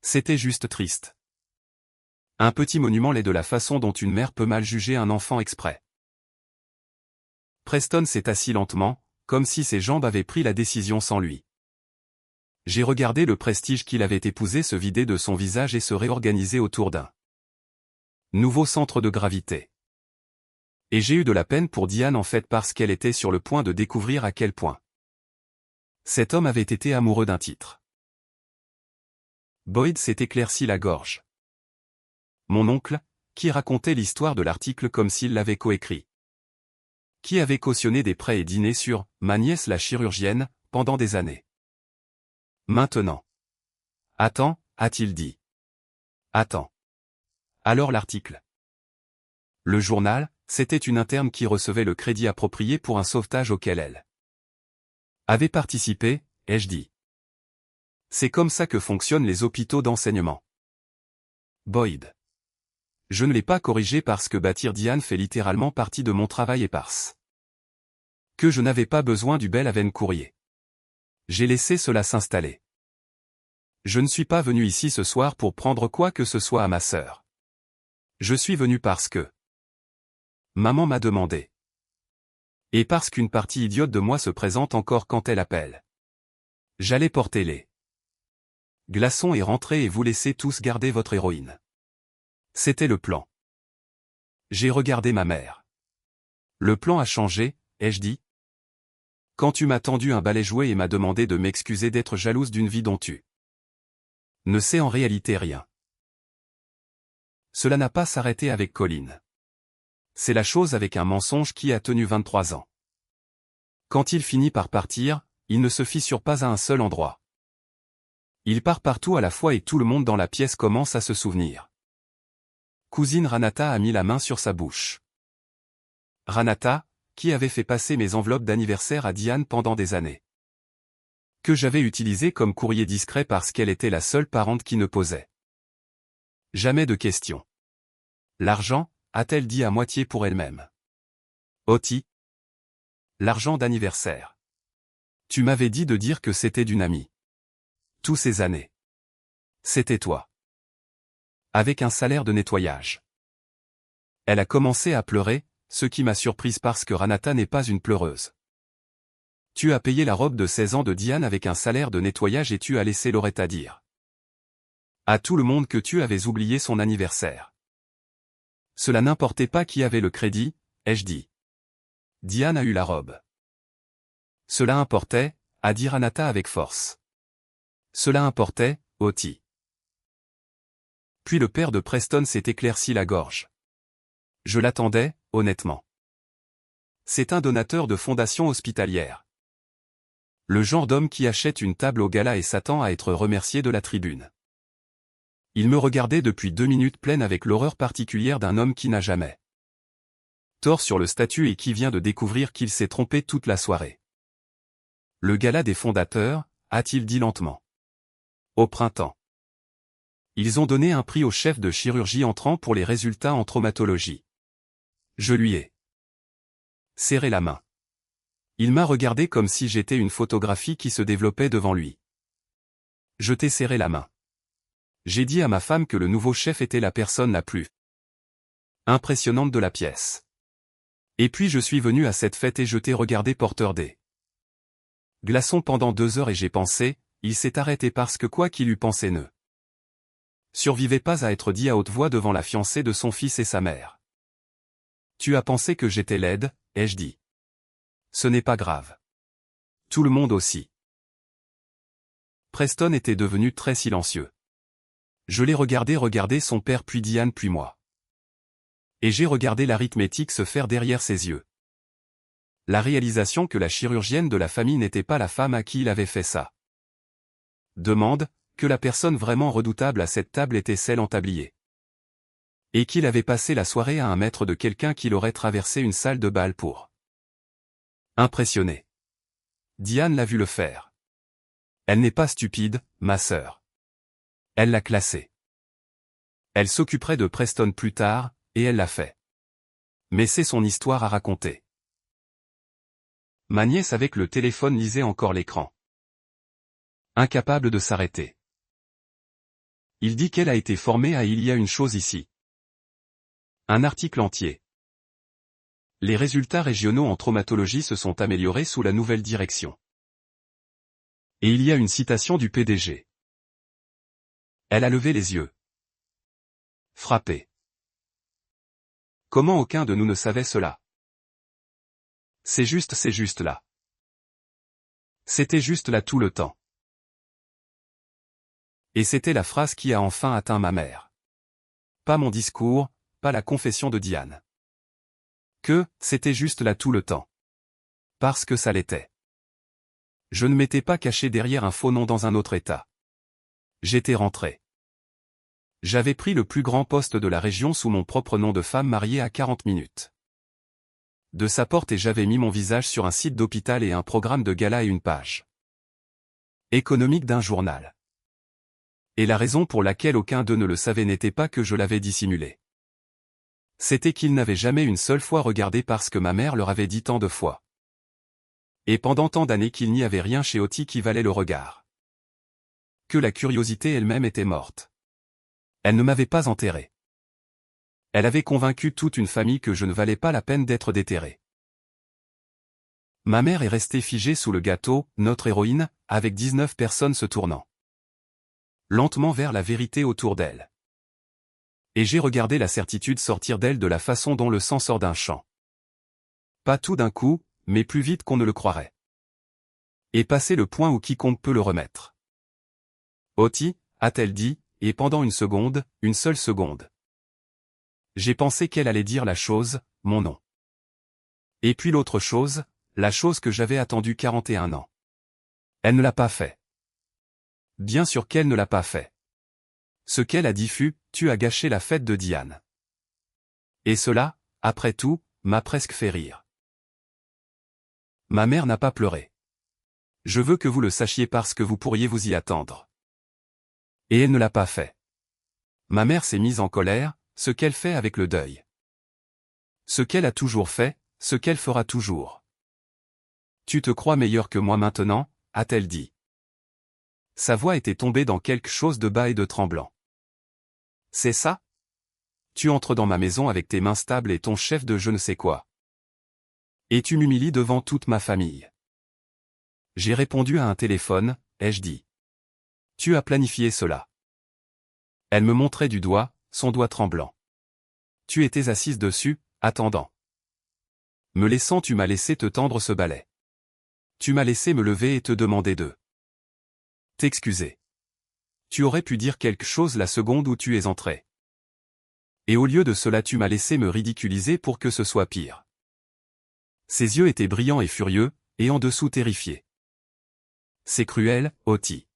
C'était juste triste. Un petit monument l'est de la façon dont une mère peut mal juger un enfant exprès. Preston s'est assis lentement, comme si ses jambes avaient pris la décision sans lui. J'ai regardé le prestige qu'il avait épousé se vider de son visage et se réorganiser autour d'un nouveau centre de gravité. Et j'ai eu de la peine pour Diane en fait parce qu'elle était sur le point de découvrir à quel point cet homme avait été amoureux d'un titre. Boyd s'est éclairci la gorge. Mon oncle, qui racontait l'histoire de l'article comme s'il l'avait coécrit. Qui avait cautionné des prêts et dîné sur « ma nièce la chirurgienne » pendant des années. Maintenant. Attends, a-t-il dit. Attends. Alors l'article. Le journal, c'était une interne qui recevait le crédit approprié pour un sauvetage auquel elle avait participé, ai-je dit. C'est comme ça que fonctionnent les hôpitaux d'enseignement. Boyd. Je ne l'ai pas corrigé parce que bâtir Diane fait littéralement partie de mon travail et parce que je n'avais pas besoin du Belhaven courrier. J'ai laissé cela s'installer. Je ne suis pas venu ici ce soir pour prendre quoi que ce soit à ma sœur. Je suis venu parce que maman m'a demandé. Et parce qu'une partie idiote de moi se présente encore quand elle appelle. J'allais porter les glaçons et rentrer et vous laisser tous garder votre héroïne. C'était le plan. J'ai regardé ma mère. Le plan a changé, ai-je dit. Quand tu m'as tendu un balai jouet et m'as demandé de m'excuser d'être jalouse d'une vie dont tu ne sais en réalité rien. Cela n'a pas s'arrêté avec Colin. C'est la chose avec un mensonge qui a tenu 23 ans. Quand il finit par partir, il ne se fissure pas à un seul endroit. Il part partout à la fois et tout le monde dans la pièce commence à se souvenir. Cousine Ranata a mis la main sur sa bouche. Ranata, qui avait fait passer mes enveloppes d'anniversaire à Diane pendant des années. Que j'avais utilisé comme courrier discret parce qu'elle était la seule parente qui ne posait jamais de questions. L'argent, a-t-elle dit à moitié pour elle-même. Oti. L'argent d'anniversaire. Tu m'avais dit de dire que c'était d'une amie. Tous ces années. C'était toi. Avec un salaire de nettoyage. Elle a commencé à pleurer, ce qui m'a surprise parce que Ranata n'est pas une pleureuse. Tu as payé la robe de 16 ans de Diane avec un salaire de nettoyage et tu as laissé Loretta dire à tout le monde que tu avais oublié son anniversaire. Cela n'importait pas qui avait le crédit, ai-je dit. Diane a eu la robe. Cela importait, a dit Ranata avec force. Cela importait, Oti. Puis le père de Preston s'est éclairci la gorge. Je l'attendais, honnêtement. C'est un donateur de fondation hospitalière. Le genre d'homme qui achète une table au gala et s'attend à être remercié de la tribune. Il me regardait depuis 2 minutes pleines avec l'horreur particulière d'un homme qui n'a jamais tort sur le statut et qui vient de découvrir qu'il s'est trompé toute la soirée. Le gala des fondateurs, a-t-il dit lentement. Au printemps. Ils ont donné un prix au chef de chirurgie entrant pour les résultats en traumatologie. Je lui ai serré la main. Il m'a regardé comme si j'étais une photographie qui se développait devant lui. Je t'ai serré la main. J'ai dit à ma femme que le nouveau chef était la personne la plus impressionnante de la pièce. Et puis je suis venu à cette fête et je t'ai regardé porteur des glaçons pendant 2 heures et j'ai pensé, il s'est arrêté parce que quoi qu'il eût pensé ne survivait pas à être dit à haute voix devant la fiancée de son fils et sa mère. Tu as pensé que j'étais laide, ai-je dit. Ce n'est pas grave. Tout le monde aussi. Preston était devenu très silencieux. Je l'ai regardé son père puis Diane puis moi. Et j'ai regardé l'arithmétique se faire derrière ses yeux. La réalisation que la chirurgienne de la famille n'était pas la femme à qui il avait fait ça. Demande, que la personne vraiment redoutable à cette table était celle en tablier. Et qu'il avait passé la soirée à 1 mètre de quelqu'un qu'il aurait traversé une salle de bal pour. Impressionné. Diane l'a vu le faire. Elle n'est pas stupide, ma sœur. Elle l'a classé. Elle s'occuperait de Preston plus tard, et elle l'a fait. Mais c'est son histoire à raconter. Ma nièce avec le téléphone lisait encore l'écran. Incapable de s'arrêter. Il dit qu'elle a été formée à il y a une chose ici. Un article entier. Les résultats régionaux en traumatologie se sont améliorés sous la nouvelle direction. Et il y a une citation du PDG. Elle a levé les yeux. Frappée. Comment aucun de nous ne savait cela? C'est juste là. C'était juste là tout le temps. Et c'était la phrase qui a enfin atteint ma mère. Pas mon discours, pas la confession de Diane. C'était juste là tout le temps. Parce que ça l'était. Je ne m'étais pas caché derrière un faux nom dans un autre état. J'étais rentré. J'avais pris le plus grand poste de la région sous mon propre nom de femme mariée à 40 minutes. De sa porte et j'avais mis mon visage sur un site d'hôpital et un programme de gala et une page économique d'un journal. Et la raison pour laquelle aucun d'eux ne le savait n'était pas que je l'avais dissimulé. C'était qu'ils n'avaient jamais une seule fois regardé parce que ma mère leur avait dit tant de fois. Et pendant tant d'années qu'il n'y avait rien chez Oti qui valait le regard. Que la curiosité elle-même était morte. Elle ne m'avait pas enterré. Elle avait convaincu toute une famille que je ne valais pas la peine d'être déterré. Ma mère est restée figée sous le gâteau, notre héroïne, avec 19 personnes se tournant lentement vers la vérité autour d'elle. Et j'ai regardé la certitude sortir d'elle de la façon dont le sang sort d'un champ. Pas tout d'un coup, mais plus vite qu'on ne le croirait. Et passer le point où quiconque peut le remettre. Oti, a-t-elle dit, et pendant une seule seconde. J'ai pensé qu'elle allait dire la chose, mon nom. Et puis l'autre chose, la chose que j'avais attendue 41 ans. Elle ne l'a pas fait. Bien sûr qu'elle ne l'a pas fait. Ce qu'elle a dit fut, tu as gâché la fête de Diane. Et cela, après tout, m'a presque fait rire. Ma mère n'a pas pleuré. Je veux que vous le sachiez parce que vous pourriez vous y attendre. Et elle ne l'a pas fait. Ma mère s'est mise en colère, ce qu'elle fait avec le deuil. Ce qu'elle a toujours fait, ce qu'elle fera toujours. Tu te crois meilleur que moi maintenant, a-t-elle dit. Sa voix était tombée dans quelque chose de bas et de tremblant. C'est ça? Tu entres dans ma maison avec tes mains stables et ton chef de je ne sais quoi. Et tu m'humilies devant toute ma famille. J'ai répondu à un téléphone, ai-je dit. Tu as planifié cela. Elle me montrait du doigt, son doigt tremblant. Tu étais assise dessus, attendant. Me laissant, tu m'as laissé te tendre ce balai. Tu m'as laissé me lever et te demander de t'excuser. Tu aurais pu dire quelque chose la seconde où tu es entré. Et au lieu de cela tu m'as laissé me ridiculiser pour que ce soit pire. Ses yeux étaient brillants et furieux, et en dessous terrifiés. C'est cruel, Oti.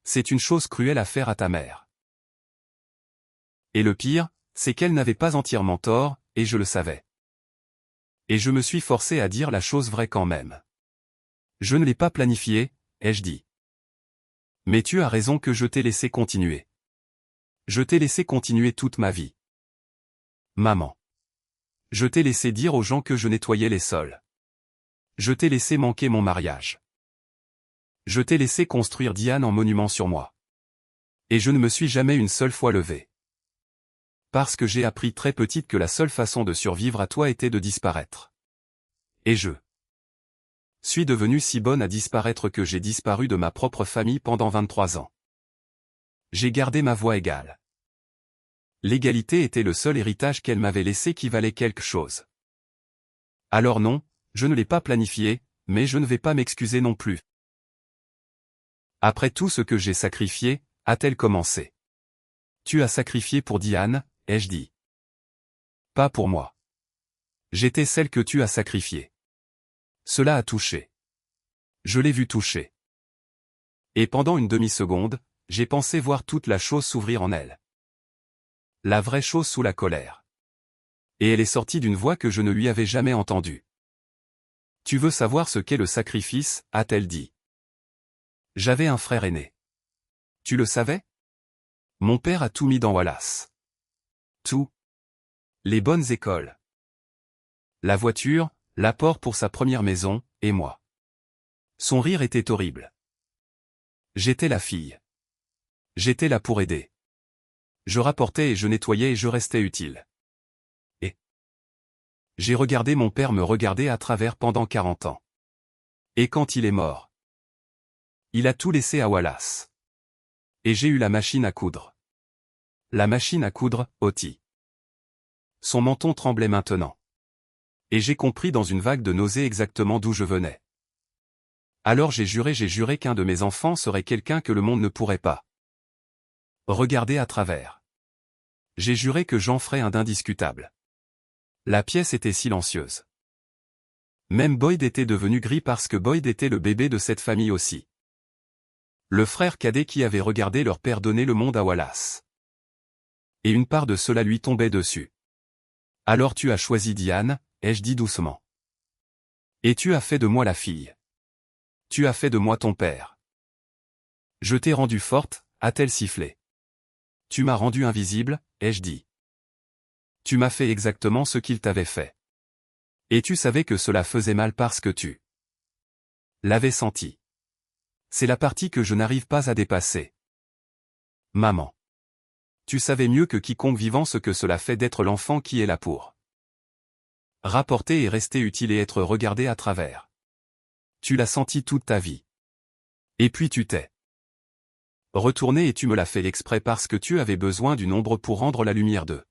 C'est une chose cruelle à faire à ta mère. Et le pire, c'est qu'elle n'avait pas entièrement tort, et je le savais. Et je me suis forcé à dire la chose vraie quand même. Je ne l'ai pas planifié, ai-je dit. Mais tu as raison que je t'ai laissé continuer. Je t'ai laissé continuer toute ma vie. Maman. Je t'ai laissé dire aux gens que je nettoyais les sols. Je t'ai laissé manquer mon mariage. Je t'ai laissé construire Diane en monument sur moi. Et je ne me suis jamais une seule fois levé. Parce que j'ai appris très petite que la seule façon de survivre à toi était de disparaître. Et je suis devenue si bonne à disparaître que j'ai disparu de ma propre famille pendant 23 ans. J'ai gardé ma voix égale. L'égalité était le seul héritage qu'elle m'avait laissé qui valait quelque chose. Alors non, je ne l'ai pas planifié, mais je ne vais pas m'excuser non plus. Après tout ce que j'ai sacrifié, a-t-elle commencé. Tu as sacrifié pour Diane, ai-je dit. Pas pour moi. J'étais celle que tu as sacrifiée. Cela a touché. Je l'ai vu toucher. Et pendant une demi-seconde, j'ai pensé voir toute la chose s'ouvrir en elle. la vraie chose sous la colère. Et elle est sortie d'une voix que je ne lui avais jamais entendue. « Tu veux savoir ce qu'est le sacrifice » a-t-elle dit. J'avais un frère aîné. Tu le savais? Mon père a tout mis dans Wallace. Tout. Les bonnes écoles. La voiture, l'apport pour sa première maison, et moi. Son rire était horrible. J'étais la fille. J'étais là pour aider. Je rapportais et je nettoyais et je restais utile. Et j'ai regardé mon père me regarder à travers pendant 40 ans. Et quand il est mort, il a tout laissé à Wallace. Et j'ai eu la machine à coudre. La machine à coudre, Oti. Son menton tremblait maintenant. Et j'ai compris dans une vague de nausée exactement d'où je venais. Alors j'ai juré qu'un de mes enfants serait quelqu'un que le monde ne pourrait pas regarder à travers. J'ai juré que j'en ferais un d'indiscutable. La pièce était silencieuse. Même Boyd était devenu gris parce que Boyd était le bébé de cette famille aussi. Le frère cadet qui avait regardé leur père donner le monde à Wallace. Et une part de cela lui tombait dessus. Alors tu as choisi Diane, ai-je dit doucement. Et tu as fait de moi la fille. Tu as fait de moi ton père. Je t'ai rendue forte, a-t-elle sifflé. Tu m'as rendu invisible, ai-je dit. Tu m'as fait exactement ce qu'il t'avait fait. Et tu savais que cela faisait mal parce que tu l'avais senti. C'est la partie que je n'arrive pas à dépasser. Maman. Tu savais mieux que quiconque vivant ce que cela fait d'être l'enfant qui est là pour rapporter et rester utile et être regardé à travers. Tu l'as senti toute ta vie. Et puis tu t'es retourné et tu me l'as fait exprès parce que tu avais besoin d'une ombre pour rendre la lumière de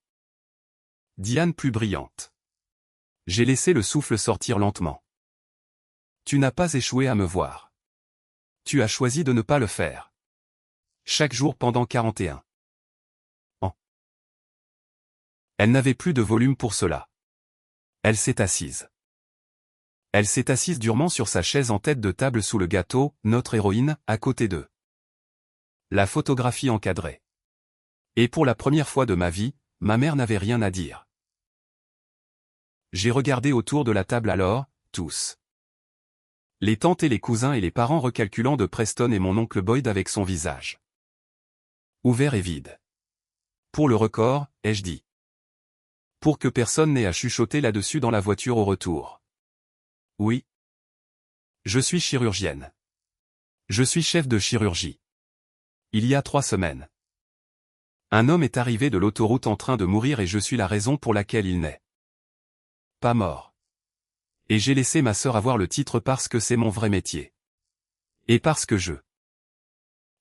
Diane plus brillante. J'ai laissé le souffle sortir lentement. Tu n'as pas échoué à me voir. Tu as choisi de ne pas le faire. Chaque jour pendant 41 ans. Elle n'avait plus de volume pour cela. Elle s'est assise. Elle s'est assise durement sur sa chaise en tête de table sous le gâteau, notre héroïne, à côté d'eux. La photographie encadrée. Et pour la première fois de ma vie, ma mère n'avait rien à dire. J'ai regardé autour de la table alors, tous. Les tantes et les cousins et les parents recalculants de Preston et mon oncle Boyd avec son visage ouvert et vide. Pour le record, ai-je dit. Pour que personne n'ait à chuchoter là-dessus dans la voiture au retour. Oui. Je suis chirurgienne. Je suis chef de chirurgie. Il y a 3 semaines. Un homme est arrivé de l'autoroute en train de mourir et je suis la raison pour laquelle il n'est pas mort. Et j'ai laissé ma sœur avoir le titre parce que c'est mon vrai métier. Et parce que je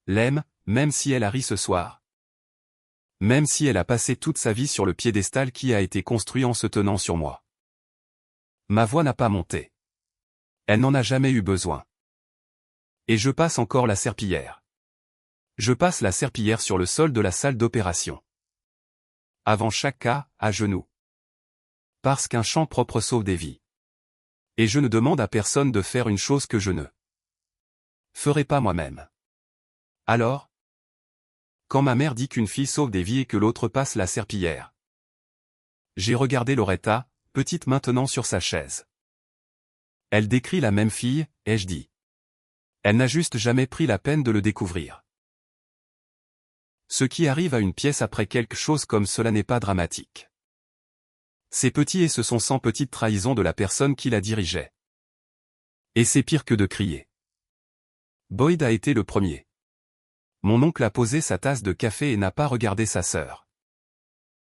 l'aime, même si elle a ri ce soir. Même si elle a passé toute sa vie sur le piédestal qui a été construit en se tenant sur moi. Ma voix n'a pas monté. Elle n'en a jamais eu besoin. Et je passe encore la serpillière. Je passe la serpillière sur le sol de la salle d'opération. Avant chaque cas, à genoux. Parce qu'un chant propre sauve des vies. Et je ne demande à personne de faire une chose que je ne ferai pas moi-même. Alors? Quand ma mère dit qu'une fille sauve des vies et que l'autre passe la serpillière. J'ai regardé Loretta, petite maintenant sur sa chaise. Elle décrit la même fille, ai-je dit. Elle n'a juste jamais pris la peine de le découvrir. Ce qui arrive à une pièce après quelque chose comme cela n'est pas dramatique. C'est petit et ce sont 100 petites trahisons de la personne qui la dirigeait. Et c'est pire que de crier. Boyd a été le premier. Mon oncle a posé sa tasse de café et n'a pas regardé sa sœur.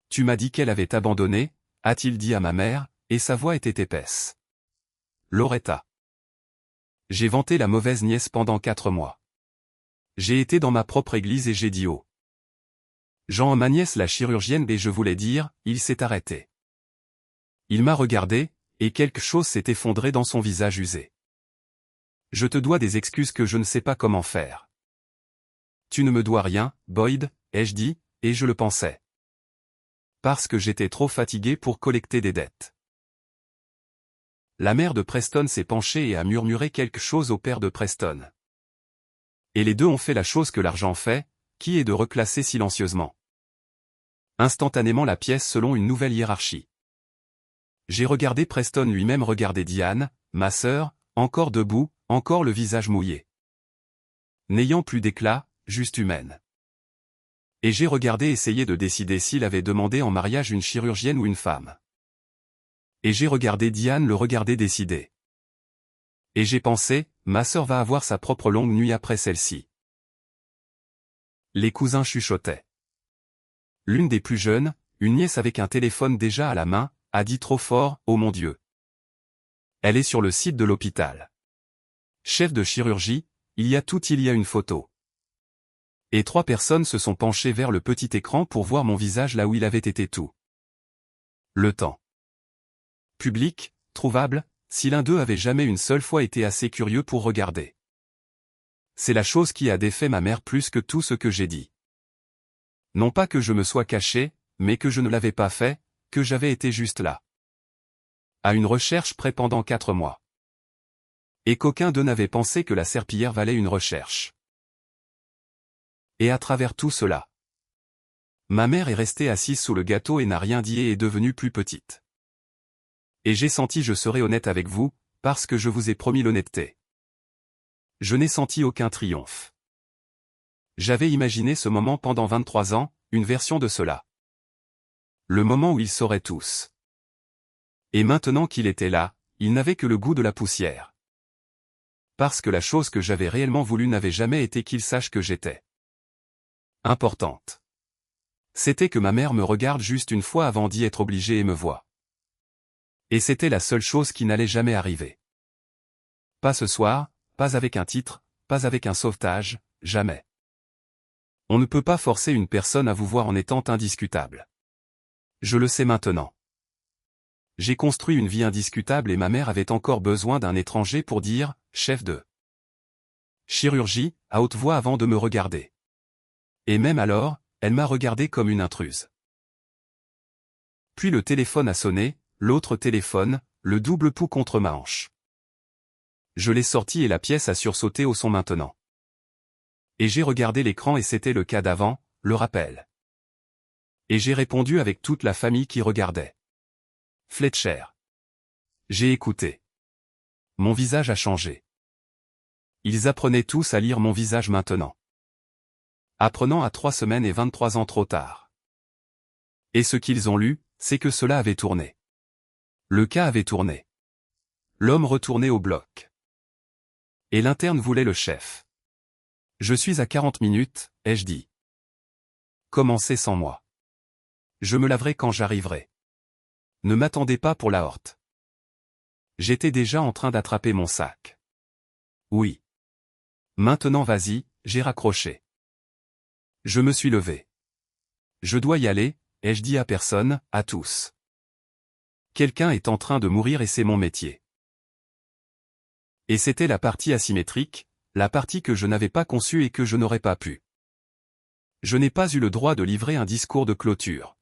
Tu m'as dit qu'elle avait abandonné, a-t-il dit à ma mère, et sa voix était épaisse. Loretta. J'ai vanté la mauvaise nièce pendant 4 mois. J'ai été dans ma propre église et j'ai dit oh. Jean ma nièce la chirurgienne et je voulais dire, il s'est arrêté. Il m'a regardé, et quelque chose s'est effondré dans son visage usé. Je te dois des excuses que je ne sais pas comment faire. Tu ne me dois rien, Boyd, ai-je dit, et je le pensais. Parce que j'étais trop fatigué pour collecter des dettes. La mère de Preston s'est penchée et a murmuré quelque chose au père de Preston. Et les deux ont fait la chose que l'argent fait, qui est de reclasser silencieusement instantanément la pièce selon une nouvelle hiérarchie. J'ai regardé Preston lui-même regarder Diane, ma sœur, encore debout, encore le visage mouillé. N'ayant plus d'éclat, juste humaine. Et j'ai regardé essayer de décider s'il avait demandé en mariage une chirurgienne ou une femme. Et j'ai regardé Diane le regarder décider. Et j'ai pensé, ma sœur va avoir sa propre longue nuit après celle-ci. Les cousins chuchotaient. L'une des plus jeunes, une nièce avec un téléphone déjà à la main, a dit trop fort, oh mon Dieu. Elle est sur le site de l'hôpital. Chef de chirurgie, il y a une photo. Et 3 personnes se sont penchées vers le petit écran pour voir mon visage là où il avait été tout. Le temps. Public, trouvable, si l'un d'eux avait jamais une seule fois été assez curieux pour regarder. C'est la chose qui a défait ma mère plus que tout ce que j'ai dit. Non pas que je me sois caché, mais que je ne l'avais pas fait, que j'avais été juste là. À une recherche près pendant 4 mois. Et qu'aucun d'eux n'avait pensé que la serpillière valait une recherche. Et à travers tout cela, ma mère est restée assise sous le gâteau et n'a rien dit et est devenue plus petite. Et j'ai senti je serai honnête avec vous, parce que je vous ai promis l'honnêteté. Je n'ai senti aucun triomphe. J'avais imaginé ce moment pendant 23 ans, une version de cela. Le moment où ils sauraient tous. Et maintenant qu'il était là, il n'avait que le goût de la poussière. Parce que la chose que j'avais réellement voulu n'avait jamais été qu'il sache que j'étais importante. C'était que ma mère me regarde juste une fois avant d'y être obligée et me voit. Et c'était la seule chose qui n'allait jamais arriver. Pas ce soir, pas avec un titre, pas avec un sauvetage, jamais. On ne peut pas forcer une personne à vous voir en étant indiscutable. Je le sais maintenant. J'ai construit une vie indiscutable et ma mère avait encore besoin d'un étranger pour dire « chef de chirurgie » à haute voix avant de me regarder. Et même alors, elle m'a regardé comme une intruse. Puis le téléphone a sonné, l'autre téléphone, le double pouls contre ma hanche. Je l'ai sorti et la pièce a sursauté au son maintenant. Et j'ai regardé l'écran et c'était le cas d'avant, le rappel. Et j'ai répondu avec toute la famille qui regardait. Fletcher. J'ai écouté. Mon visage a changé. Ils apprenaient tous à lire mon visage maintenant. Apprenant à 3 semaines et 23 ans trop tard. Et ce qu'ils ont lu, c'est que cela avait tourné. Le cas avait tourné. L'homme retournait au bloc. Et l'interne voulait le chef. Je suis à 40 minutes, ai-je dit. Commencez sans moi. Je me laverai quand j'arriverai. Ne m'attendez pas pour la horte. J'étais déjà en train d'attraper mon sac. Oui. Maintenant vas-y, j'ai raccroché. Je me suis levé. Je dois y aller, ai-je dit à personne, à tous. Quelqu'un est en train de mourir et c'est mon métier. Et c'était la partie asymétrique, la partie que je n'avais pas conçue et que je n'aurais pas pu. Je n'ai pas eu le droit de livrer un discours de clôture.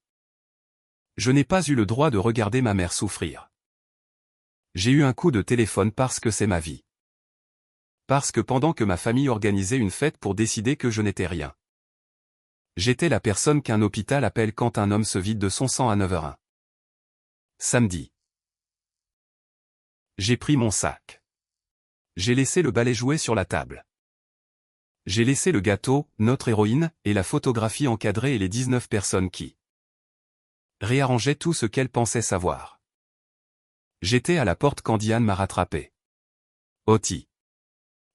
Je n'ai pas eu le droit de regarder ma mère souffrir. J'ai eu un coup de téléphone parce que c'est ma vie. Parce que pendant que ma famille organisait une fête pour décider que je n'étais rien. J'étais la personne qu'un hôpital appelle quand un homme se vide de son sang à 9h01. Samedi. J'ai pris mon sac. J'ai laissé le balai jouer sur la table. J'ai laissé le gâteau, notre héroïne, et la photographie encadrée et les 19 personnes qui réarrangeaient tout ce qu'elles pensaient savoir. J'étais à la porte quand Diane m'a rattrapé. Oti.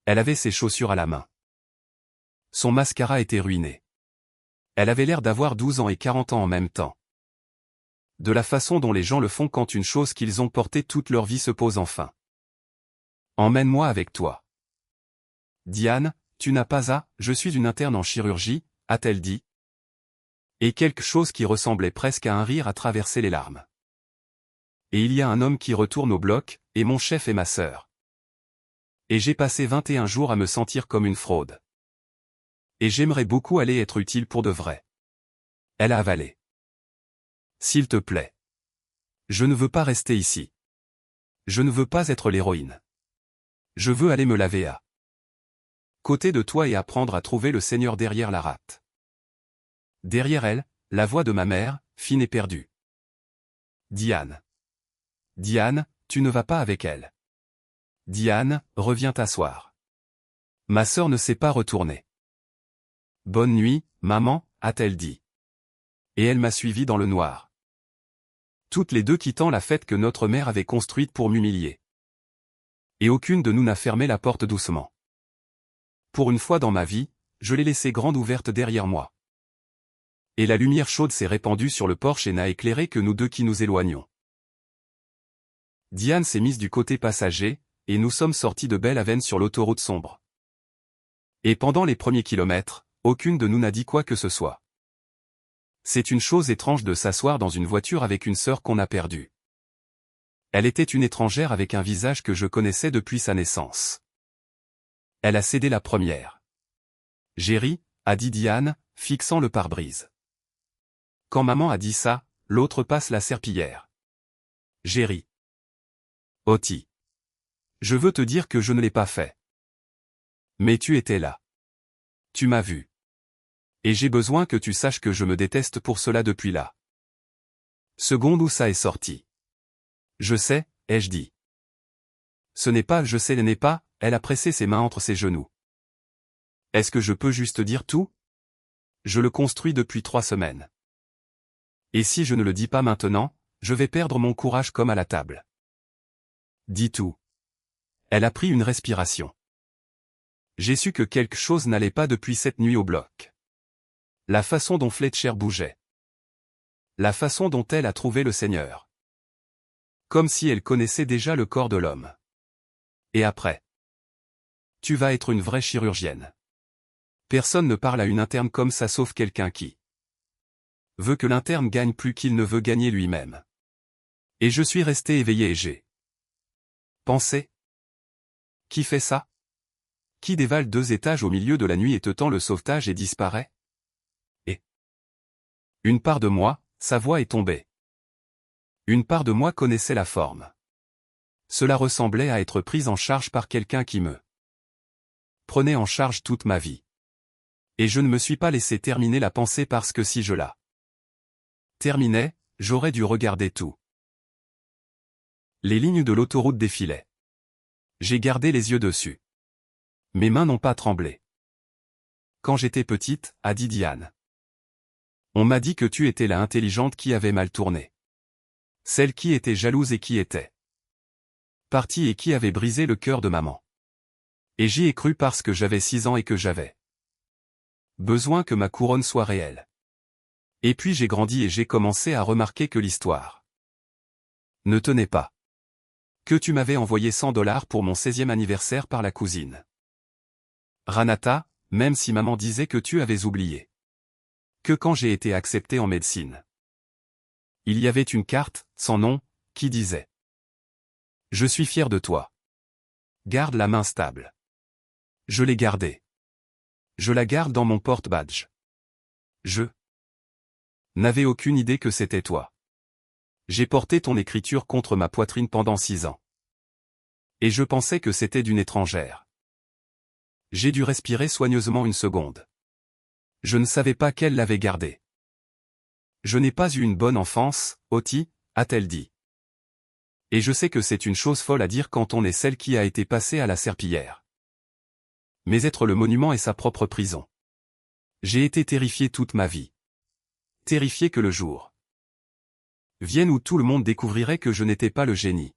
Elle avait ses chaussures à la main. Son mascara était ruiné. Elle avait l'air d'avoir 12 ans et 40 ans en même temps. De la façon dont les gens le font quand une chose qu'ils ont portée toute leur vie se pose enfin. Emmène-moi avec toi. Diane, tu n'as pas à, je suis une interne en chirurgie, a-t-elle dit. Et quelque chose qui ressemblait presque à un rire a traversé les larmes. Et il y a un homme qui retourne au bloc, et mon chef est ma sœur. Et j'ai passé 21 jours à me sentir comme une fraude. Et j'aimerais beaucoup aller être utile pour de vrai. Elle a avalé. S'il te plaît. Je ne veux pas rester ici. Je ne veux pas être l'héroïne. Je veux aller me laver à côté de toi et apprendre à trouver le Seigneur derrière la rate. Derrière elle, la voix de ma mère, fine et perdue. Diane. Diane, tu ne vas pas avec elle. Diane, reviens t'asseoir. Ma sœur ne s'est pas retournée. Bonne nuit, maman, a-t-elle dit. Et elle m'a suivi dans le noir. Toutes les deux quittant la fête que notre mère avait construite pour m'humilier. Et aucune de nous n'a fermé la porte doucement. Pour une fois dans ma vie, je l'ai laissée grande ouverte derrière moi. Et la lumière chaude s'est répandue sur le porche et n'a éclairé que nous deux qui nous éloignions. Diane s'est mise du côté passager, et nous sommes sortis de Belle-Avenne sur l'autoroute sombre. Et pendant les premiers kilomètres, aucune de nous n'a dit quoi que ce soit. C'est une chose étrange de s'asseoir dans une voiture avec une sœur qu'on a perdue. Elle était une étrangère avec un visage que je connaissais depuis sa naissance. Elle a cédé la première. J'ai ri, a dit Diane, fixant le pare-brise. Quand maman a dit ça, l'autre passe la serpillière. J'ai ri. Oti. Je veux te dire que je ne l'ai pas fait. Mais tu étais là. Tu m'as vu. Et j'ai besoin que tu saches que je me déteste pour cela depuis là. Seconde où ça est sorti. Je sais, ai-je dit. Ce n'est pas je sais n'est pas, elle a pressé ses mains entre ses genoux. Est-ce que je peux juste dire tout? Je le construis depuis 3 semaines. Et si je ne le dis pas maintenant, je vais perdre mon courage comme à la table. Dis tout. Elle a pris une respiration. J'ai su que quelque chose n'allait pas depuis cette nuit au bloc. La façon dont Fletcher bougeait. La façon dont elle a trouvé le Seigneur. Comme si elle connaissait déjà le corps de l'homme. Et après? Tu vas être une vraie chirurgienne. Personne ne parle à une interne comme ça sauf quelqu'un qui veut que l'interne gagne plus qu'il ne veut gagner lui-même. Et je suis resté éveillé et j'ai pensé. Qui fait ça? Qui dévale 2 étages au milieu de la nuit et te tend le sauvetage et disparaît? Et une part de moi, sa voix est tombée. Une part de moi connaissait la forme. Cela ressemblait à être prise en charge par quelqu'un qui me prenait en charge toute ma vie. Et je ne me suis pas laissé terminer la pensée parce que si je la terminais, j'aurais dû regarder tout. Les lignes de l'autoroute défilaient. J'ai gardé les yeux dessus. Mes mains n'ont pas tremblé. Quand j'étais petite, a dit Diane. On m'a dit que tu étais la intelligente qui avait mal tourné. Celle qui était jalouse et qui était partie et qui avait brisé le cœur de maman. Et j'y ai cru parce que j'avais 6 ans et que j'avais besoin que ma couronne soit réelle. Et puis j'ai grandi et j'ai commencé à remarquer que l'histoire ne tenait pas. Que tu m'avais envoyé $100 pour mon 16e anniversaire par la cousine Ranata, même si maman disait que tu avais oublié. Que quand j'ai été accepté en médecine, il y avait une carte, sans nom, qui disait « Je suis fier de toi. Garde la main stable. » Je l'ai gardée. Je la garde dans mon porte-badge. Je n'avais aucune idée que c'était toi. J'ai porté ton écriture contre ma poitrine pendant 6 ans. Et je pensais que c'était d'une étrangère. J'ai dû respirer soigneusement une seconde. Je ne savais pas qu'elle l'avait gardée. Je n'ai pas eu une bonne enfance, Oti, a-t-elle dit. Et je sais que c'est une chose folle à dire quand on est celle qui a été passée à la serpillière. Mais être le monument est sa propre prison. J'ai été terrifié toute ma vie. Terrifié que le jour vienne où tout le monde découvrirait que je n'étais pas le génie.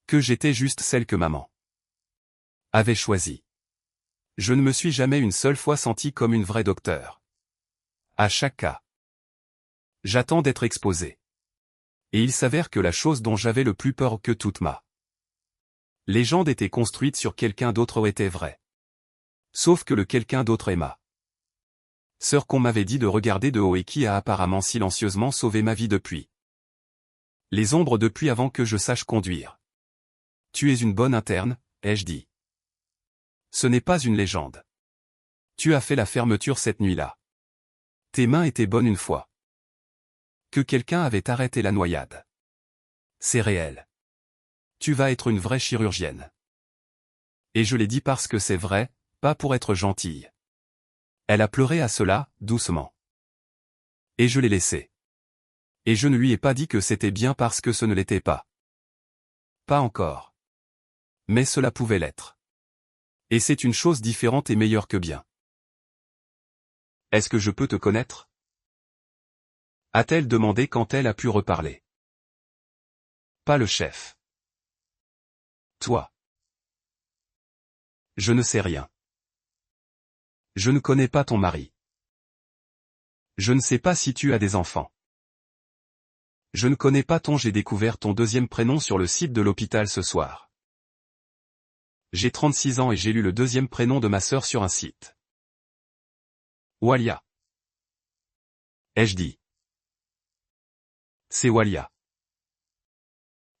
Que j'étais juste celle que maman avait choisie. Je ne me suis jamais une seule fois senti comme une vraie docteure. À chaque cas, j'attends d'être exposé. Et il s'avère que la chose dont j'avais le plus peur que toute ma légende était construite sur quelqu'un d'autre était vraie. Sauf que le quelqu'un d'autre est ma sœur qu'on m'avait dit de regarder de haut et qui a apparemment silencieusement sauvé ma vie depuis les ombres depuis avant que je sache conduire. Tu es une bonne interne, ai-je dit. Ce n'est pas une légende. Tu as fait la fermeture cette nuit-là. Tes mains étaient bonnes une fois. Que quelqu'un avait arrêté la noyade. C'est réel. Tu vas être une vraie chirurgienne. Et je l'ai dit parce que c'est vrai, pas pour être gentille. Elle a pleuré à cela, doucement. Et je l'ai laissé. Et je ne lui ai pas dit que c'était bien parce que ce ne l'était pas. Pas encore. Mais cela pouvait l'être. Et c'est une chose différente et meilleure que bien. Est-ce que je peux te connaître? A-t-elle demandé quand elle a pu reparler. Pas le chef. Toi. Je ne sais rien. Je ne connais pas ton mari. Je ne sais pas si tu as des enfants. Je ne connais pas ton. J'ai découvert ton deuxième prénom sur le site de l'hôpital ce soir. J'ai 36 ans et j'ai lu le deuxième prénom de ma sœur sur un site. Walia. Ai-je dit? C'est Walia.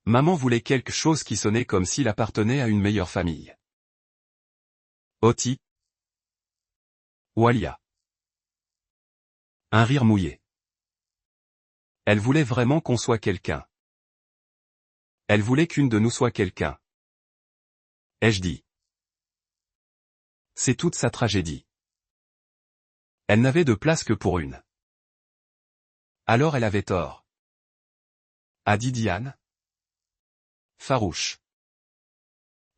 Maman voulait quelque chose qui sonnait comme s'il appartenait à une meilleure famille. Oti. Walia. Un rire mouillé. Elle voulait vraiment qu'on soit quelqu'un. Elle voulait qu'une de nous soit quelqu'un. Ai-je dit? C'est toute sa tragédie. Elle n'avait de place que pour une. Alors elle avait tort. A dit Diane. Farouche.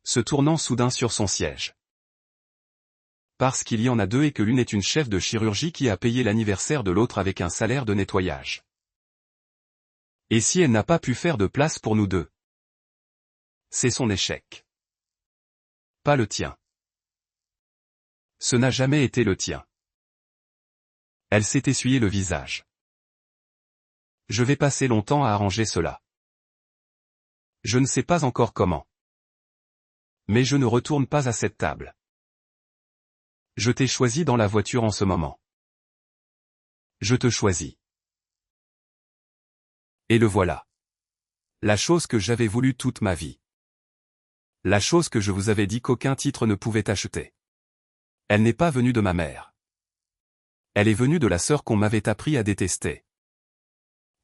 Se tournant soudain sur son siège. Parce qu'il y en a deux et que l'une est une chef de chirurgie qui a payé l'anniversaire de l'autre avec un salaire de nettoyage. Et si elle n'a pas pu faire de place pour nous deux? C'est son échec. Pas le tien. Ce n'a jamais été le tien. Elle s'est essuyé le visage. Je vais passer longtemps à arranger cela. Je ne sais pas encore comment. Mais je ne retourne pas à cette table. Je t'ai choisi dans la voiture en ce moment. Je te choisis. Et le voilà. La chose que j'avais voulu toute ma vie. La chose que je vous avais dit qu'aucun titre ne pouvait acheter. Elle n'est pas venue de ma mère. Elle est venue de la sœur qu'on m'avait appris à détester.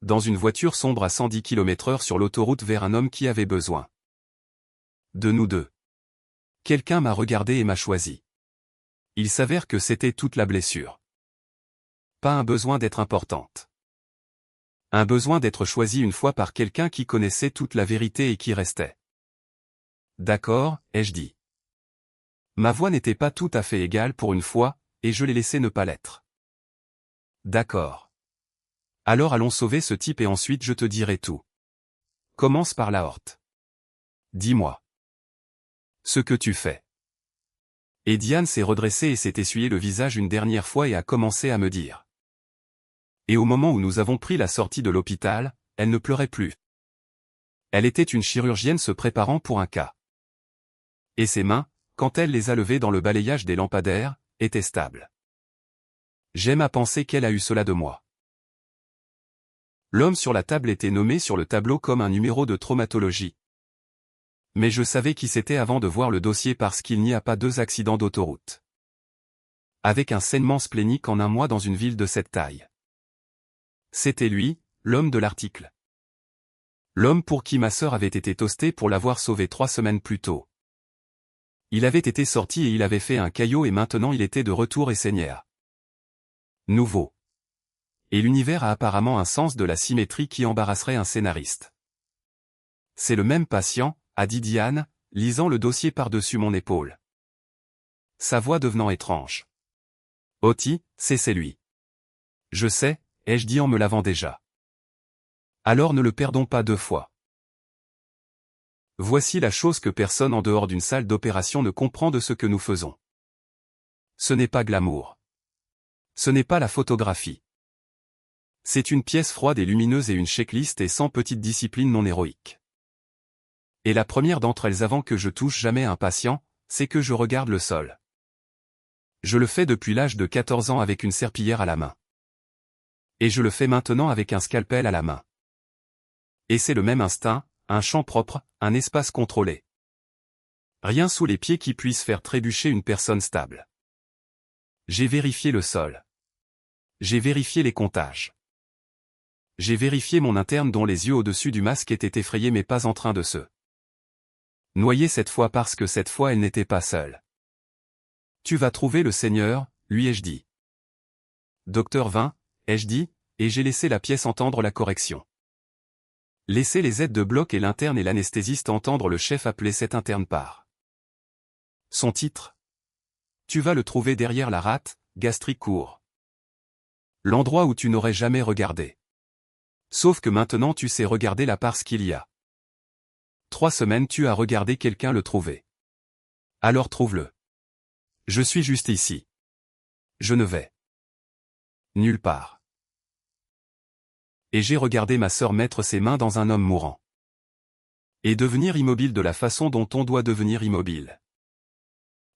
Dans une voiture sombre à 110 km/h sur l'autoroute vers un homme qui avait besoin de nous deux. Quelqu'un m'a regardé et m'a choisi. Il s'avère que c'était toute la blessure. Pas un besoin d'être importante. Un besoin d'être choisi une fois par quelqu'un qui connaissait toute la vérité et qui restait. D'accord, ai-je dit. Ma voix n'était pas tout à fait égale pour une fois, et je l'ai laissé ne pas l'être. D'accord. Alors allons sauver ce type et ensuite je te dirai tout. Commence par l'aorte. Dis-moi. Ce que tu fais. Et Diane s'est redressée et s'est essuyé le visage une dernière fois et a commencé à me dire. Et au moment où nous avons pris la sortie de l'hôpital, elle ne pleurait plus. Elle était une chirurgienne se préparant pour un cas. Et ses mains, quand elle les a levées dans le balayage des lampadaires, étaient stables. J'aime à penser qu'elle a eu cela de moi. L'homme sur la table était nommé sur le tableau comme un numéro de traumatologie. Mais je savais qui c'était avant de voir le dossier parce qu'il n'y a pas 2 accidents d'autoroute. Avec un saignement splénique en un mois dans une ville de cette taille. C'était lui, l'homme de l'article. L'homme pour qui ma sœur avait été toastée pour l'avoir sauvé 3 semaines plus tôt. Il avait été sorti et il avait fait un caillot et maintenant il était de retour et saignait à nouveau. Et l'univers a apparemment un sens de la symétrie qui embarrasserait un scénariste. C'est le même patient, a dit Diane, lisant le dossier par-dessus mon épaule. Sa voix devenant étrange. Oti, c'est lui. Je sais, ai-je dit en me lavant déjà. Alors ne le perdons pas 2 fois. Voici la chose que personne en dehors d'une salle d'opération ne comprend de ce que nous faisons. Ce n'est pas glamour. Ce n'est pas la photographie. C'est une pièce froide et lumineuse et une checklist et sans petite discipline non héroïque. Et la première d'entre elles avant que je touche jamais un patient, c'est que je regarde le sol. Je le fais depuis l'âge de 14 ans avec une serpillière à la main. Et je le fais maintenant avec un scalpel à la main. Et c'est le même instinct, un champ propre, un espace contrôlé. Rien sous les pieds qui puisse faire trébucher une personne stable. J'ai vérifié le sol. J'ai vérifié les comptages. J'ai vérifié mon interne dont les yeux au-dessus du masque étaient effrayés mais pas en train de se noyer cette fois parce que cette fois elle n'était pas seule. Tu vas trouver le Seigneur, lui ai-je dit. Docteur Vin, ai-je dit, et j'ai laissé la pièce entendre la correction. Laissez les aides de bloc et l'interne et l'anesthésiste entendre le chef appeler cet interne par son titre. Tu vas le trouver derrière la rate, gastrique court. L'endroit où tu n'aurais jamais regardé. Sauf que maintenant tu sais regarder là parce qu'il y a 3 semaines tu as regardé quelqu'un le trouver. Alors trouve-le. Je suis juste ici. Je ne vais nulle part. Et j'ai regardé ma sœur mettre ses mains dans un homme mourant. Et devenir immobile de la façon dont on doit devenir immobile.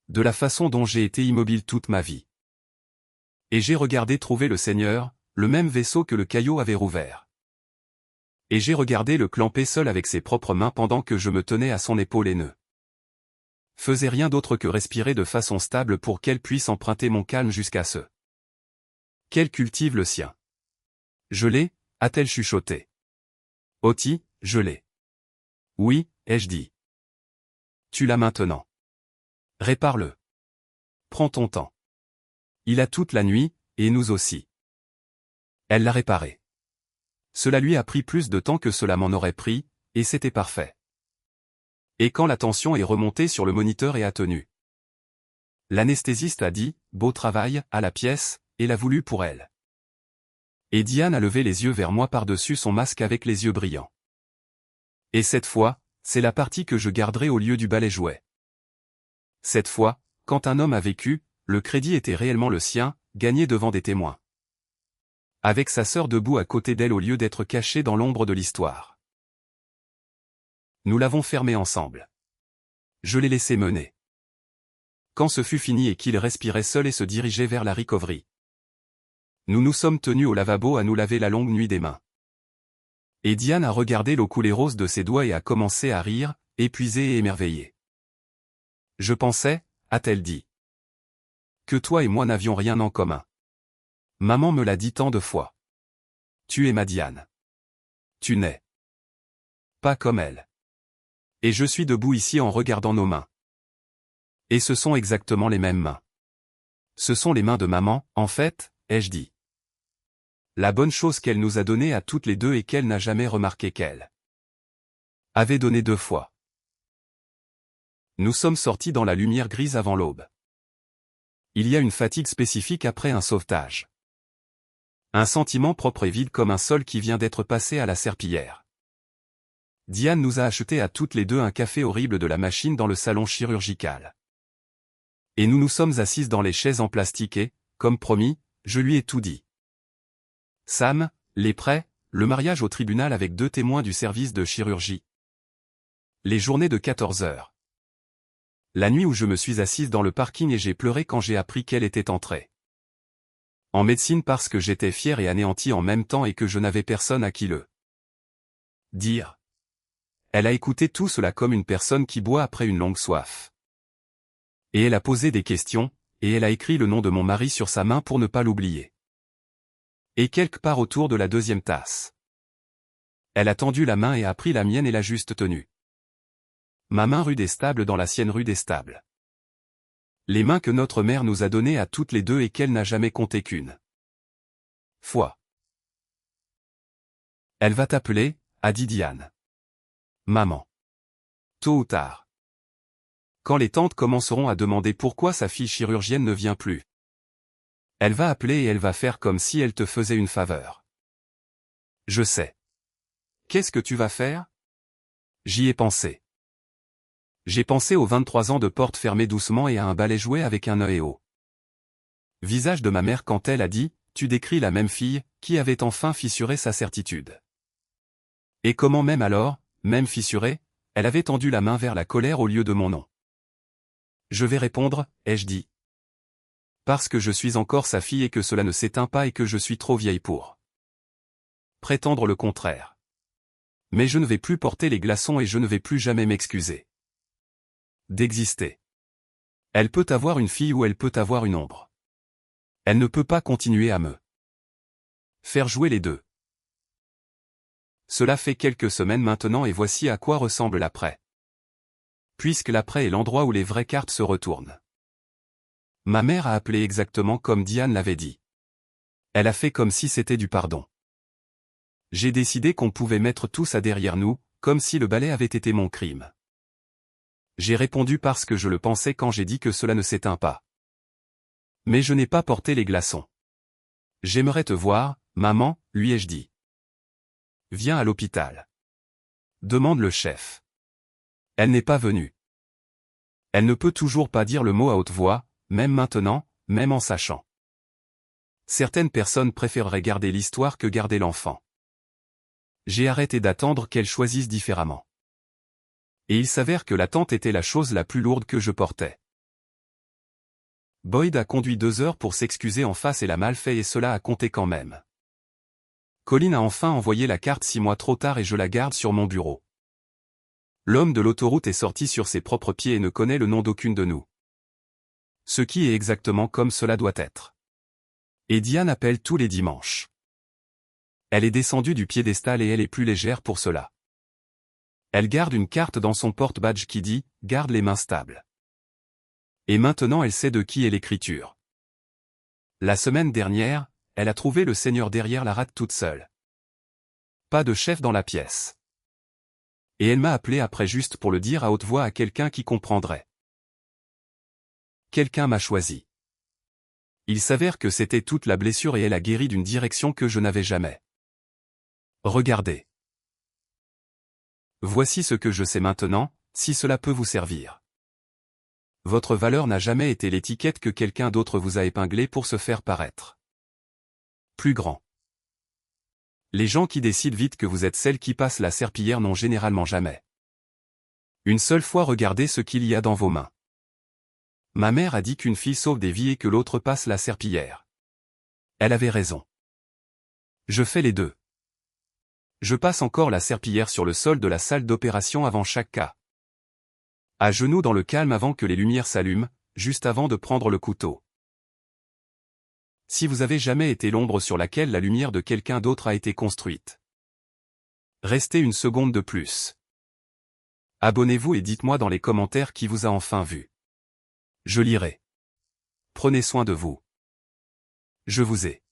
De la façon dont j'ai été immobile toute ma vie. Et j'ai regardé trouver le Seigneur, le même vaisseau que le caillot avait rouvert. Et j'ai regardé le clamper seul avec ses propres mains pendant que je me tenais à son épaule et ne faisais rien d'autre que respirer de façon stable pour qu'elle puisse emprunter mon calme jusqu'à ce qu'elle cultive le sien. Je l'ai, a-t-elle chuchoté. Oti, je l'ai. Oui, ai-je dit. Tu l'as maintenant. Répare-le. Prends ton temps. Il a toute la nuit, et nous aussi. Elle l'a réparé. Cela lui a pris plus de temps que cela m'en aurait pris, et c'était parfait. Et quand la tension est remontée sur le moniteur et a tenu. L'anesthésiste a dit, beau travail, à la pièce, et l'a voulu pour elle. Et Diane a levé les yeux vers moi par-dessus son masque avec les yeux brillants. Et cette fois, c'est la partie que je garderai au lieu du balai jouet. Cette fois, quand un homme a vécu, le crédit était réellement le sien, gagné devant des témoins. Avec sa sœur debout à côté d'elle au lieu d'être cachée dans l'ombre de l'histoire. Nous l'avons fermé ensemble. Je l'ai laissé mener. Quand ce fut fini et qu'il respirait seul et se dirigeait vers la recovery. Nous nous sommes tenus au lavabo à nous laver la longue nuit des mains. Et Diane a regardé l'eau couler rose de ses doigts et a commencé à rire, épuisée et émerveillée. Je pensais, a-t-elle dit, que toi et moi n'avions rien en commun. Maman me l'a dit tant de fois. Tu es ma Diane. Tu n'es pas comme elle. Et je suis debout ici en regardant nos mains. Et ce sont exactement les mêmes mains. Ce sont les mains de maman, en fait, ai-je dit. La bonne chose qu'elle nous a donnée à toutes les deux et qu'elle n'a jamais remarqué qu'elle avait donné 2 fois. Nous sommes sortis dans la lumière grise avant l'aube. Il y a une fatigue spécifique après un sauvetage. Un sentiment propre et vide comme un sol qui vient d'être passé à la serpillière. Diane nous a acheté à toutes les deux un café horrible de la machine dans le salon chirurgical. Et nous nous sommes assises dans les chaises en plastique et, comme promis, je lui ai tout dit. Sam, les prêts, le mariage au tribunal avec 2 témoins du service de chirurgie. Les journées de 14 heures. La nuit où je me suis assise dans le parking et j'ai pleuré quand j'ai appris qu'elle était entrée en médecine parce que j'étais fier et anéanti en même temps et que je n'avais personne à qui le dire. Elle a écouté tout cela comme une personne qui boit après une longue soif. Et elle a posé des questions, et elle a écrit le nom de mon mari sur sa main pour ne pas l'oublier. Et quelque part autour de la 2e tasse. Elle a tendu la main et a pris la mienne et l'a juste tenue. Ma main rue des Stables dans la sienne rue des Stables. Les mains que notre mère nous a données à toutes les deux et qu'elle n'a jamais compté qu'une fois. Elle va t'appeler, a dit Diane. Maman. Tôt ou tard. Quand les tantes commenceront à demander pourquoi sa fille chirurgienne ne vient plus. Elle va appeler et elle va faire comme si elle te faisait une faveur. Je sais. Qu'est-ce que tu vas faire? J'y ai pensé. J'ai pensé aux 23 ans de porte fermée doucement et à un balai jouet avec un œil haut. Visage de ma mère quand elle a dit, tu décris la même fille, qui avait enfin fissuré sa certitude. Et comment même alors, même fissurée, elle avait tendu la main vers la colère au lieu de mon nom. Je vais répondre, ai-je dit. Parce que je suis encore sa fille et que cela ne s'éteint pas et que je suis trop vieille pour prétendre le contraire. Mais je ne vais plus porter les glaçons et je ne vais plus jamais m'excuser d'exister. Elle peut avoir une fille ou elle peut avoir une ombre. Elle ne peut pas continuer à me faire jouer les deux. Cela fait quelques semaines maintenant et voici à quoi ressemble l'après. Puisque l'après est l'endroit où les vraies cartes se retournent. Ma mère a appelé exactement comme Diane l'avait dit. Elle a fait comme si c'était du pardon. J'ai décidé qu'on pouvait mettre tout ça derrière nous, comme si le balai avait été mon crime. J'ai répondu parce que je le pensais quand j'ai dit que cela ne s'éteint pas. Mais je n'ai pas porté les glaçons. J'aimerais te voir, maman, lui ai-je dit. Viens à l'hôpital. Demande le chef. Elle n'est pas venue. Elle ne peut toujours pas dire le mot à haute voix, même maintenant, même en sachant. Certaines personnes préféreraient garder l'histoire que garder l'enfant. J'ai arrêté d'attendre qu'elle choisisse différemment. Et il s'avère que l'attente était la chose la plus lourde que je portais. Boyd a conduit 2 heures pour s'excuser en face et l'a mal fait et cela a compté quand même. Colin a enfin envoyé la carte 6 mois trop tard et je la garde sur mon bureau. L'homme de l'autoroute est sorti sur ses propres pieds et ne connaît le nom d'aucune de nous. Ce qui est exactement comme cela doit être. Et Diane appelle tous les dimanches. Elle est descendue du piédestal et elle est plus légère pour cela. Elle garde une carte dans son porte-badge qui dit « Garde les mains stables ». Et maintenant elle sait de qui est l'écriture. La semaine dernière, elle a trouvé le seigneur derrière la rate toute seule. Pas de chef dans la pièce. Et elle m'a appelé après juste pour le dire à haute voix à quelqu'un qui comprendrait. Quelqu'un m'a choisi. Il s'avère que c'était toute la blessure et elle a guéri d'une direction que je n'avais jamais. Regardez. Voici ce que je sais maintenant, si cela peut vous servir. Votre valeur n'a jamais été l'étiquette que quelqu'un d'autre vous a épinglée pour se faire paraître plus grand. Les gens qui décident vite que vous êtes celle qui passe la serpillière n'ont généralement jamais. Une seule fois regardez ce qu'il y a dans vos mains. Ma mère a dit qu'une fille sauve des vies et que l'autre passe la serpillière. Elle avait raison. Je fais les deux. Je passe encore la serpillière sur le sol de la salle d'opération avant chaque cas. À genoux dans le calme avant que les lumières s'allument, juste avant de prendre le couteau. Si vous avez jamais été l'ombre sur laquelle la lumière de quelqu'un d'autre a été construite. Restez une seconde de plus. Abonnez-vous et dites-moi dans les commentaires qui vous a enfin vu. Je lirai. Prenez soin de vous. Je vous ai.